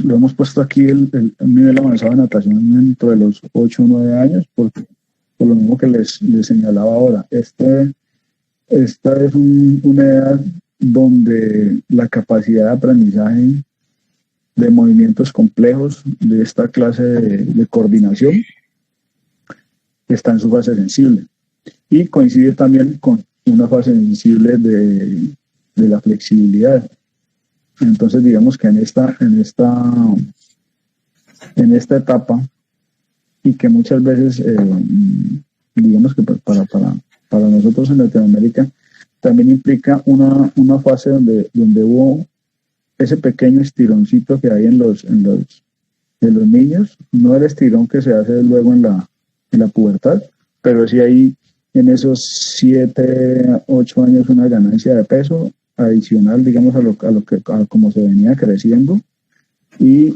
lo hemos puesto aquí el nivel avanzado de natación dentro de los 8 o 9 años, por lo mismo que les señalaba ahora. Esta es una edad donde la capacidad de aprendizaje de movimientos complejos de esta clase de coordinación está en su fase sensible, y coincide también con una fase sensible de la flexibilidad. Entonces digamos que en esta etapa, y que muchas veces digamos que para nosotros en Latinoamérica también implica una fase donde hubo ese pequeño estironcito que hay en los niños, no el estirón que se hace luego en la pubertad, pero sí hay en esos 7, 8 años una ganancia de peso adicional, digamos, a como se venía creciendo, y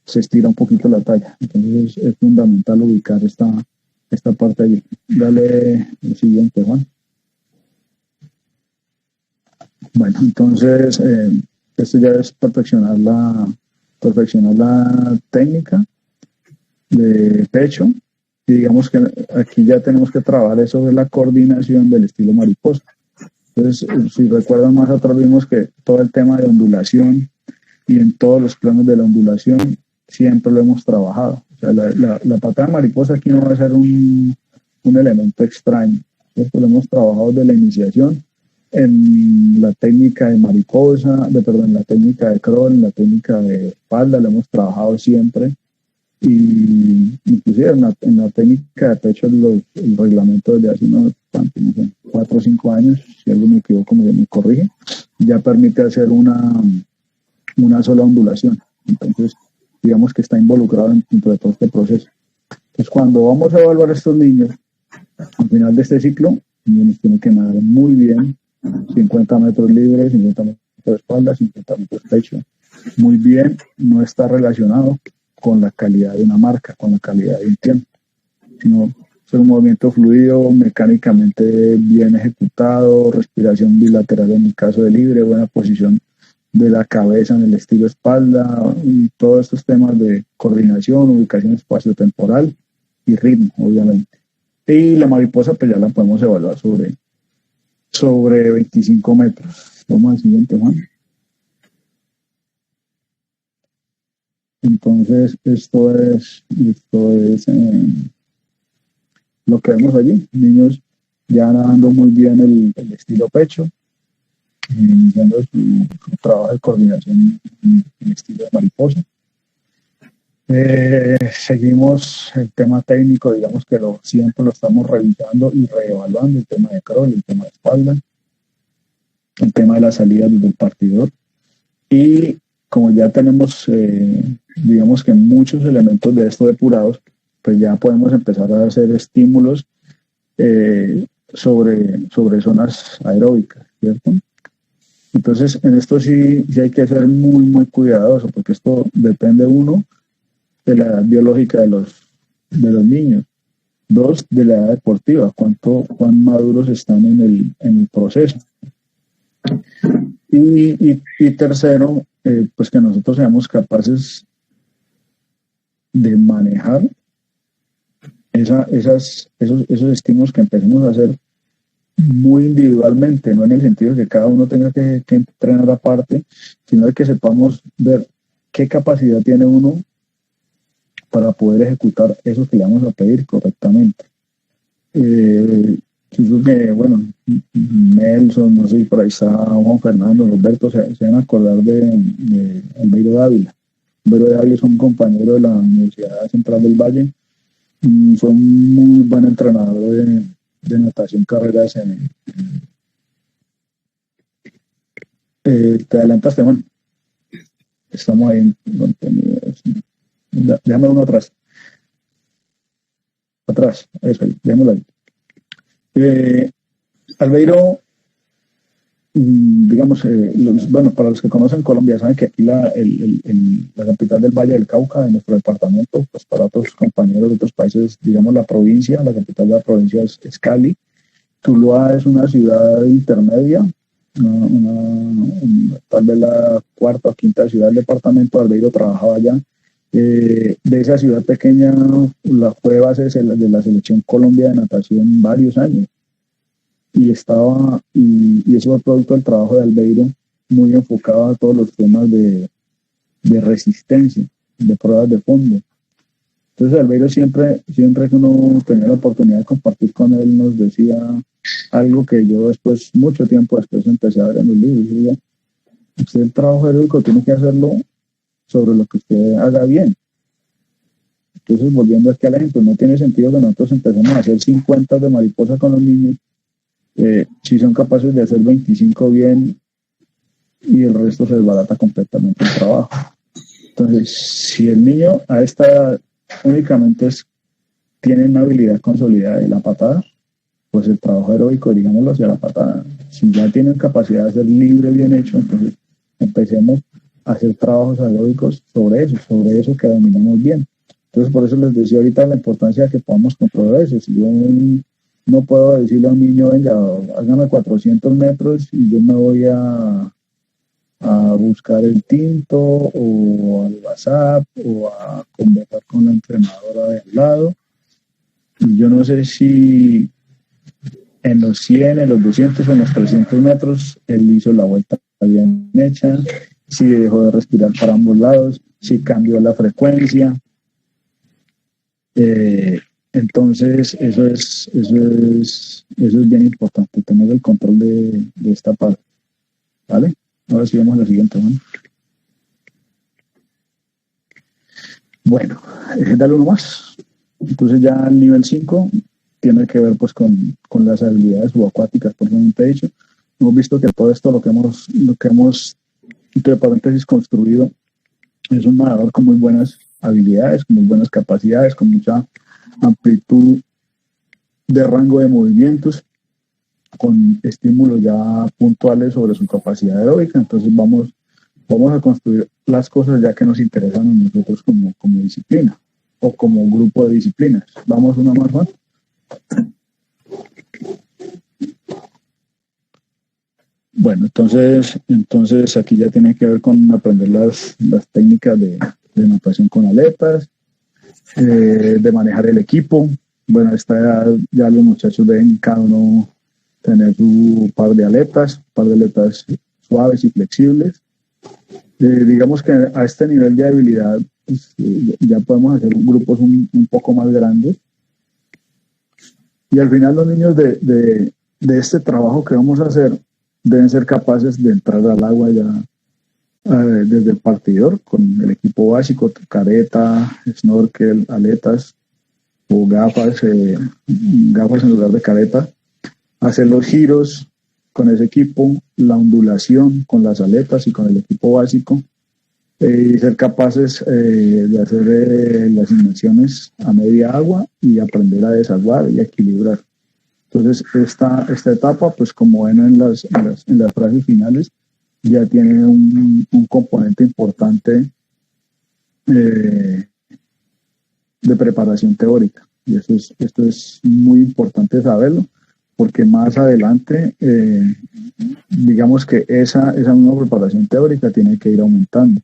se estira un poquito la talla. Entonces es fundamental ubicar esta parte allí. Dale el siguiente, Juan. Bueno, entonces esto ya es perfeccionar la técnica de pecho, y digamos que aquí ya tenemos que trabajar eso de la coordinación del estilo mariposa. Entonces, si recuerdan más atrás, vimos que todo el tema de ondulación y en todos los planos de la ondulación siempre lo hemos trabajado. O sea, la patada de mariposa aquí no va a ser un elemento extraño. Esto lo hemos trabajado desde la iniciación en la técnica de mariposa, perdón, la técnica de crawl, en la técnica de espalda, lo hemos trabajado siempre. Y inclusive en la técnica de pecho el reglamento desde hace unos 4 o 5 años, si algo me equivoco me corrige, ya permite hacer una sola ondulación. Entonces, digamos que está involucrado dentro de todo este proceso. Entonces, cuando vamos a evaluar a estos niños, al final de este ciclo, los niños tienen que nadar muy bien, 50 metros libres, 50 metros de espalda, 50 metros de pecho. Muy bien, no está relacionado con la calidad de una marca, con la calidad de un tiempo, sino es un movimiento fluido, mecánicamente bien ejecutado, respiración bilateral en el caso de libre, buena posición de la cabeza en el estilo espalda y todos estos temas de coordinación, ubicación espacio-temporal y ritmo, obviamente. Y la mariposa pues ya la podemos evaluar sobre 25 metros. Vamos al siguiente, Juan. Entonces, esto es lo que vemos allí. Niños ya nadando muy bien el estilo pecho, iniciando su trabajo de coordinación en el estilo de mariposa. Seguimos el tema técnico, digamos que siempre lo estamos revisando y reevaluando, el tema de crawl, el tema de espalda, el tema de la salida desde el partidor. Y como ya tenemos, digamos que muchos elementos de esto depurados, pues ya podemos empezar a hacer estímulos sobre zonas aeróbicas, ¿cierto? Entonces, en esto sí hay que ser muy, muy cuidadoso, porque esto depende, uno, de la edad biológica de los niños, dos, de la edad deportiva, cuán maduros están en el proceso. Y tercero, pues que nosotros seamos capaces de manejar esos estímulos que empecemos a hacer muy individualmente, no en el sentido de que cada uno tenga que entrenar aparte, sino de que sepamos ver qué capacidad tiene uno para poder ejecutar eso que le vamos a pedir correctamente. Bueno, Nelson, no sé si por ahí está Juan Fernando, Roberto, se van a acordar de Albeiro Dávila. Albeiro Dávila es un compañero de la Universidad Central del Valle, y fue un muy buen entrenador de natación carreras te adelantaste, Juan. Estamos ahí en contenidos. Déjame uno atrás, eso ahí, déjamelo ahí. Albeiro, digamos, bueno, para los que conocen Colombia, saben que aquí la capital del Valle del Cauca, de nuestro departamento, pues para otros compañeros de otros países, digamos, la capital de la provincia es Cali. Tuluá es una ciudad intermedia, tal vez la cuarta o quinta ciudad del departamento. Albeiro trabajaba allá. De esa ciudad pequeña fue base de la selección Colombia de natación varios años, y eso fue producto del trabajo de Albeiro, muy enfocado a todos los temas de resistencia, de pruebas de fondo. Entonces Albeiro siempre que uno tenía la oportunidad de compartir con él, nos decía algo que yo después, mucho tiempo después, empecé a ver en los libros. Decía, usted el trabajo heroico tiene que hacerlo sobre lo que usted haga bien. Entonces, volviendo aquí al ejemplo, no tiene sentido que nosotros empecemos a hacer 50 de mariposa con los niños, si son capaces de hacer 25 bien y el resto se desbarata completamente el trabajo. Entonces, si el niño a esta edad únicamente tiene una habilidad consolidada de la patada, pues el trabajo heroico, digámoslo, hacia la patada. Si ya tienen capacidad de hacer libre bien hecho, entonces empecemos a hacer trabajos aeróbicos sobre eso que dominamos bien. Entonces, por eso les decía ahorita la importancia de que podamos controlar eso. Si yo no puedo decirle a un niño, venga, hágame 400 metros y yo me voy a buscar el tinto o al WhatsApp o a conversar con la entrenadora de al lado. Y yo no sé si en los 100, en los 200 o en los 300 metros, él hizo la vuelta bien hecha, si dejó de respirar para ambos lados, si cambió la frecuencia. Entonces, eso es bien importante, tener el control de esta parte. ¿Vale? Ahora sí vamos a la siguiente, ¿no? Bueno, dale uno más. Entonces ya el nivel 5 tiene que ver pues con las habilidades subacuáticas, por ejemplo, dicho. Hemos visto que todo esto, lo que hemos entre paréntesis construido, es un nadador con muy buenas habilidades, con muy buenas capacidades, con mucha amplitud de rango de movimientos, con estímulos ya puntuales sobre su capacidad aeróbica. Entonces vamos a construir las cosas ya que nos interesan a nosotros como disciplina o como grupo de disciplinas. Vamos una más, Juan. Bueno, entonces aquí ya tiene que ver con aprender las técnicas de natación con aletas, de manejar el equipo. Bueno, ya los muchachos deben cada uno tener su par de aletas suaves y flexibles. Digamos que a este nivel de habilidad pues, ya podemos hacer grupos un poco más grandes. Y al final los niños de este trabajo que vamos a hacer deben ser capaces de entrar al agua ya desde el partidor con el equipo básico, careta, snorkel, aletas o gafas en lugar de careta, hacer los giros con ese equipo, la ondulación con las aletas y con el equipo básico, y ser capaces de hacer las inmersiones a media agua y aprender a desaguar y a equilibrar. Entonces, esta etapa, pues como ven en las frases finales, ya tiene un componente importante de preparación teórica. Y esto es muy importante saberlo, porque más adelante, digamos que esa misma preparación teórica tiene que ir aumentando.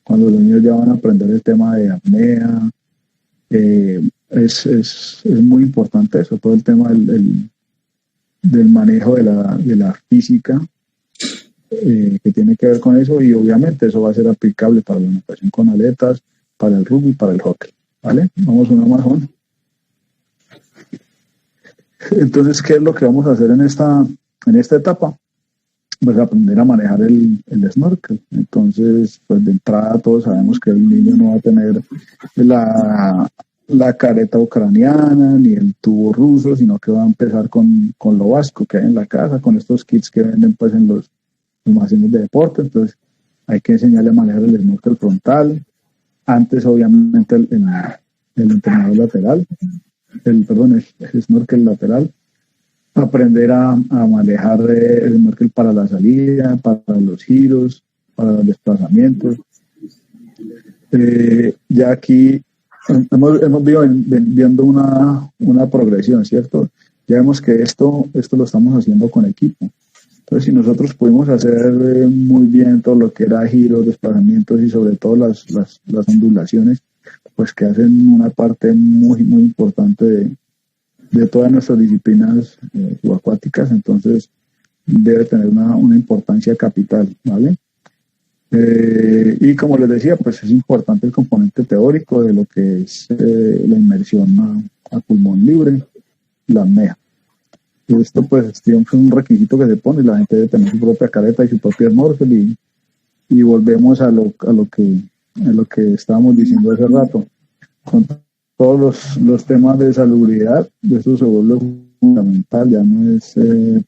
Cuando los niños ya van a aprender el tema de apnea, es muy importante eso, todo el tema del manejo de la física que tiene que ver con eso, y obviamente eso va a ser aplicable para la natación con aletas, para el rugby, para el hockey. ¿Vale? Vamos una más, Juan. Entonces, ¿qué es lo que vamos a hacer en esta etapa? Pues aprender a manejar el snorkel. Entonces, pues de entrada todos sabemos que el niño no va a tener la careta ucraniana ni el tubo ruso, sino que va a empezar con lo básico que hay en la casa, con estos kits que venden pues en los almacenes de deporte. Entonces, hay que enseñarle a manejar el snorkel frontal. Antes, obviamente, el entrenador lateral, el snorkel lateral. Aprender a manejar el snorkel para la salida, para los giros, para los desplazamientos. Ya aquí hemos viendo una progresión, ¿cierto? Ya vemos que esto lo estamos haciendo con equipo. Entonces, si nosotros pudimos hacer muy bien todo lo que era giros, desplazamientos y sobre todo las ondulaciones, pues que hacen una parte muy, muy importante de todas nuestras disciplinas subacuáticas, entonces debe tener una importancia capital, ¿vale? Y como les decía, pues es importante el componente teórico de lo que es la inmersión a pulmón libre, la apnea. Esto pues es un requisito que se pone, la gente debe tener su propia careta y su propia snorkel, y volvemos a lo que estábamos diciendo hace rato. Con todos los temas de salubridad, eso se vuelve fundamental. Ya no es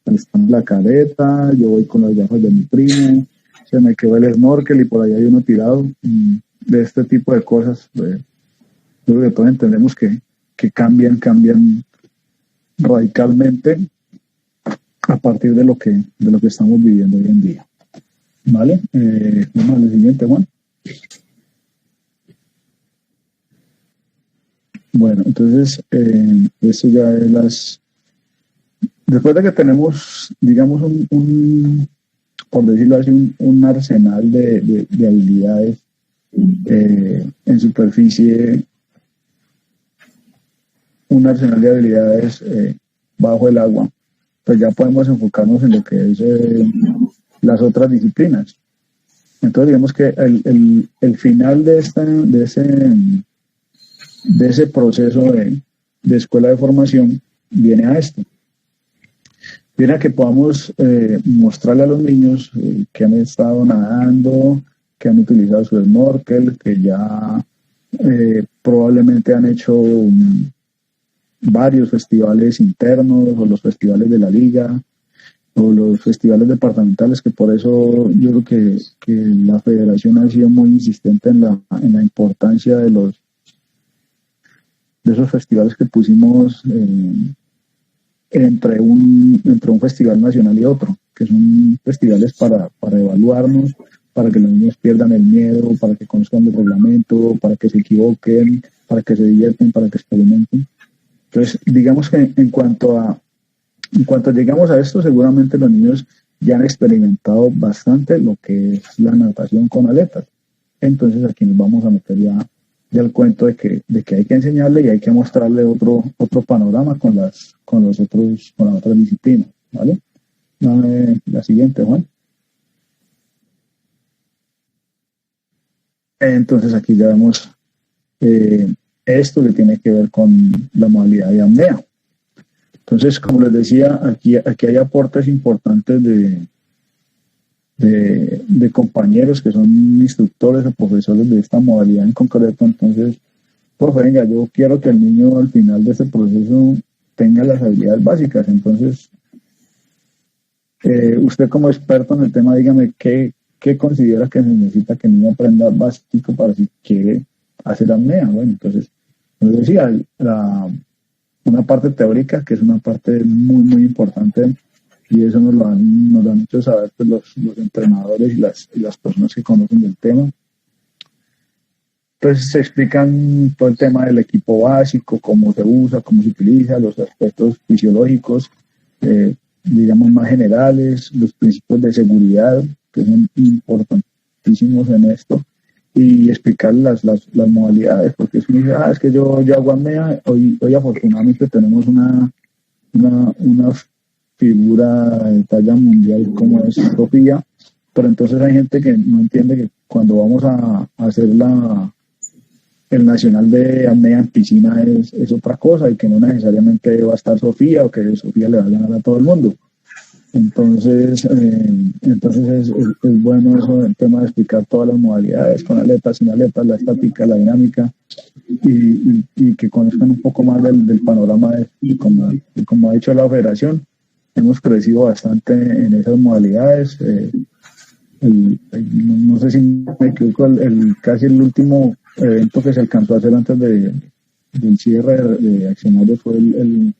prestar la careta, yo voy con las gafas de mi primo, se me quedó el snorkel y por ahí hay uno tirado. De este tipo de cosas, yo creo que todos entendemos que cambian radicalmente a partir de lo que estamos viviendo hoy en día. ¿Vale? Vamos al siguiente, Juan. Bueno, entonces, eso ya es después de que tenemos, digamos, por decirlo así, un arsenal de habilidades en superficie, un arsenal de habilidades bajo el agua, pues ya podemos enfocarnos en lo que es las otras disciplinas. Entonces digamos que el final de ese proceso de escuela de formación viene a esto. Viene a que podamos mostrarle a los niños que han estado nadando, que han utilizado su snorkel, que ya probablemente han hecho varios festivales internos o los festivales de la liga o los festivales departamentales, que por eso yo creo que la federación ha sido muy insistente en la importancia de esos festivales que pusimos entre un festival nacional y otro, que son festivales para evaluarnos, para que los niños pierdan el miedo, para que conozcan el reglamento, para que se equivoquen, para que se divierten, para que experimenten. Entonces, digamos que en cuanto llegamos a esto, seguramente los niños ya han experimentado bastante lo que es la natación con aletas. Entonces aquí nos vamos a meter ya el cuento de que hay que enseñarle y hay que mostrarle otro panorama con las otras disciplinas, ¿vale? Dame la siguiente, Juan. Entonces aquí ya vemos esto que tiene que ver con la modalidad de apnea. Entonces, como les decía, aquí hay aportes importantes de compañeros que son instructores o profesores de esta modalidad en concreto. Entonces, pues venga, yo quiero que el niño al final de este proceso tenga las habilidades básicas. Entonces, usted como experto en el tema, dígame qué considera que se necesita que el niño aprenda básico para si quiere hacer apnea. Bueno, entonces, como decía, una parte teórica, que es una parte muy, muy importante, y eso nos lo han hecho saber pues, los entrenadores y las personas que conocen del tema. Entonces se explican todo el tema del equipo básico, cómo se usa, cómo se utiliza, los aspectos fisiológicos, digamos más generales, los principios de seguridad, que son importantísimos en esto, y explicar las modalidades, porque es que yo hago apnea. Hoy afortunadamente tenemos una figura de talla mundial como es Sofía, pero entonces hay gente que no entiende que cuando vamos a hacer el nacional de apnea en piscina es otra cosa, y que no necesariamente va a estar Sofía o que Sofía le va a ganar a todo el mundo. Entonces es bueno eso, el tema de explicar todas las modalidades, con aletas, sin aletas, la estática, la dinámica, y que conozcan un poco más del panorama como ha dicho la federación. Hemos crecido bastante en esas modalidades. No sé si me equivoco, casi el último evento que se alcanzó a hacer antes del cierre de accionarios fue el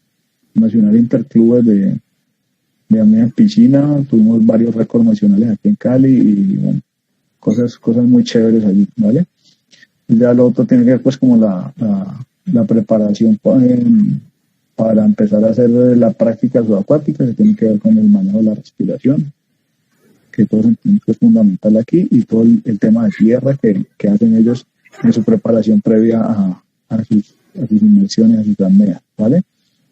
Nacional Interclubes de apnea en piscina. Tuvimos varios récords nacionales aquí en Cali y bueno, cosas muy chéveres allí, ¿vale? Y ya lo otro tiene que ver pues como la preparación para empezar a hacer la práctica subacuática, que tiene que ver con el manejo de la respiración, que todos entendemos que es fundamental aquí, y todo el tema de tierra que hacen ellos en su preparación previa a sus inmersiones, a sus apneas, ¿vale?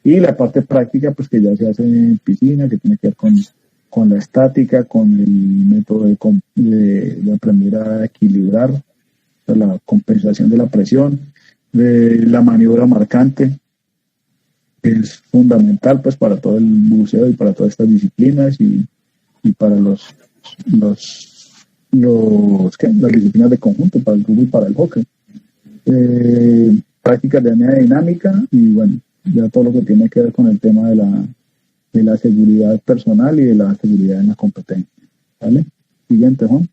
Y la parte práctica, pues que ya se hace en piscina, que tiene que ver con la estática, con el método de aprender a equilibrar, o sea, la compensación de la presión, de la maniobra marcante, que es fundamental pues para todo el buceo y para todas estas disciplinas, y para las disciplinas de conjunto, para el rugby y para el hockey. Prácticas de apnea dinámica, y bueno, ya todo lo que tiene que ver con el tema de la seguridad personal y de la seguridad en la competencia, ¿vale? Siguiente, Juan.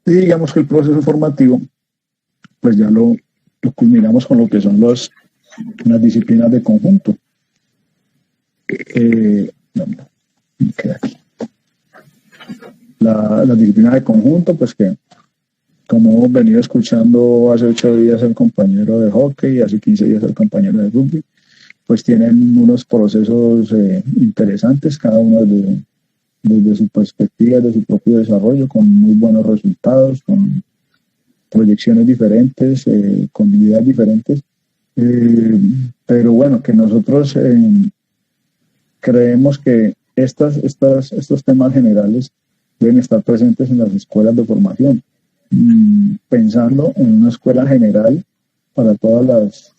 Y digamos que el proceso formativo, pues ya lo culminamos con lo que son las disciplinas de conjunto. La disciplina de conjunto, pues que como hemos venido escuchando hace 8 días el compañero de hockey y hace 15 días el compañero de rugby, pues tienen unos procesos interesantes, cada uno desde su perspectiva, de su propio desarrollo, con muy buenos resultados, con proyecciones diferentes, con ideas diferentes. Eh, pero bueno, que nosotros creemos que estos temas generales deben estar presentes en las escuelas de formación, pensando en una escuela general para todas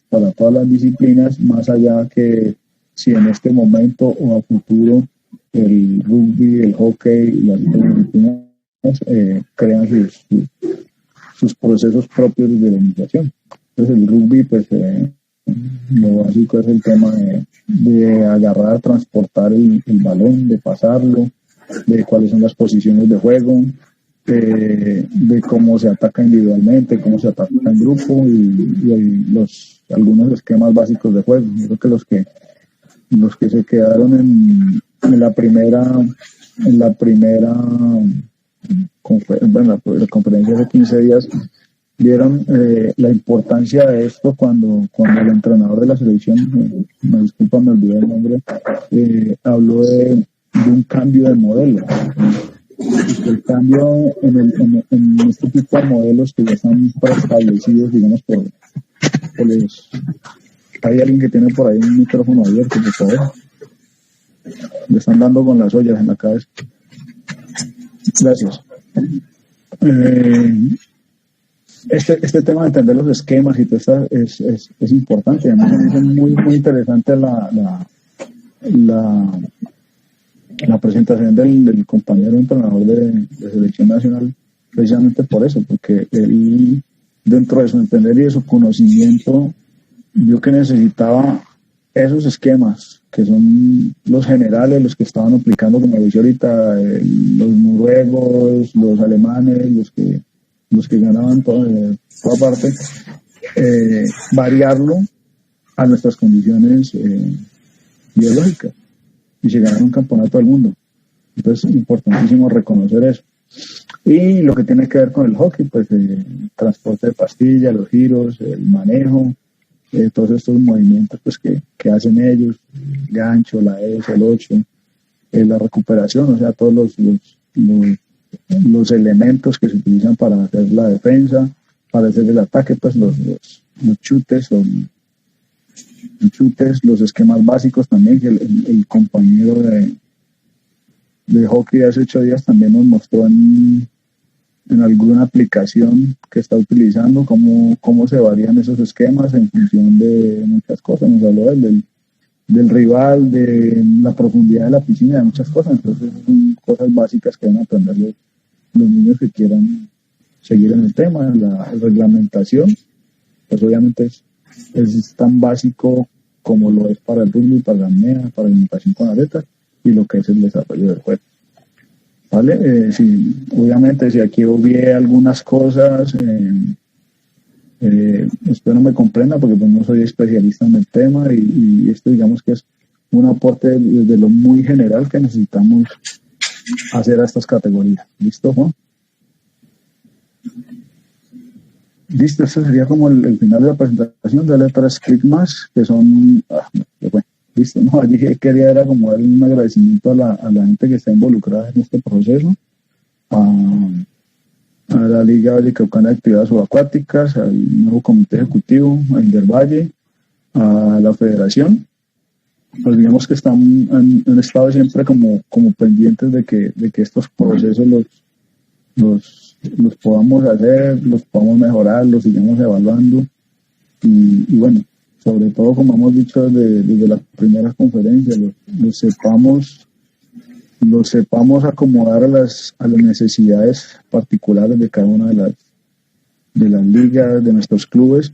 las disciplinas, más allá que si en este momento o a futuro el rugby, el hockey y las otras disciplinas crean sus procesos propios de la iniciación. Entonces el rugby, pues lo básico es el tema de agarrar, transportar el balón, de pasarlo, de cuáles son las posiciones de juego, de cómo se ataca individualmente, cómo se ataca en grupo y algunos esquemas básicos de juego. Yo creo que los que se quedaron en la primera la conferencia de 15 días vieron la importancia de esto cuando el entrenador de la selección, me disculpa, me olvidé el nombre, habló de un cambio de modelo. El cambio en este tipo de modelos que ya están preestablecidos, digamos, por los... Hay alguien que tiene por ahí un micrófono abierto, por favor. Le están dando con las ollas en la cabeza. Gracias. Este tema de entender los esquemas y todo esto es importante. Además, me parece muy, muy interesante la presentación del compañero entrenador de selección nacional, precisamente por eso, porque él, dentro de su entender y de su conocimiento, vio que necesitaba esos esquemas, que son los generales, los que estaban aplicando, como decía ahorita, los noruegos, los alemanes, los que ganaban toda parte, variarlo a nuestras condiciones biológicas y se ganaron un campeonato del mundo. Entonces es importantísimo reconocer eso. Y lo que tiene que ver con el hockey, pues el transporte de pastilla, los giros, el manejo, todos estos movimientos pues que hacen ellos, el gancho, la S, el 8, la recuperación, o sea, todos los elementos que se utilizan para hacer la defensa, para hacer el ataque, pues los chutes, los esquemas básicos también, que el compañero de hockey de hace 8 días también nos mostró en alguna aplicación que está utilizando cómo se varían esos esquemas en función de muchas cosas. Nos habló del rival, de la profundidad de la piscina, de muchas cosas. Entonces son cosas básicas que deben aprender los niños que quieran seguir en el tema. La reglamentación, pues obviamente es tan básico como lo es para el rugby, para la apnea, para la alimentación con atletas y lo que es el desarrollo del juego. ¿Vale? Sí, obviamente si aquí obvié algunas cosas, espero me comprenda porque pues no soy especialista en el tema y esto digamos que es un aporte desde lo muy general que necesitamos hacer a estas categorías. ¿Listo, Juan? Listo, este sería como el final de la presentación. Dale 3 clics más, que son... bueno, listo, no, allí quería era como dar un agradecimiento a la gente que está involucrada en este proceso, a la Liga Vallecaucana de Actividades Subacuáticas, al nuevo comité ejecutivo, a Intervalle, a la federación. Pues digamos que han estado siempre como pendientes de que estos procesos los podamos hacer, los podamos mejorar, los sigamos evaluando y bueno, sobre todo como hemos dicho desde las primeras conferencias, los sepamos acomodar a las necesidades particulares de cada una de las ligas, de nuestros clubes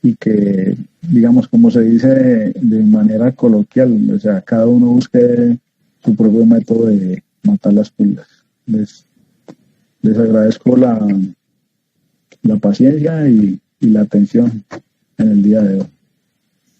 y que, digamos, como se dice de manera coloquial, o sea, cada uno busque su propio método de matar las pulgas. Les agradezco la paciencia y la atención en el día de hoy.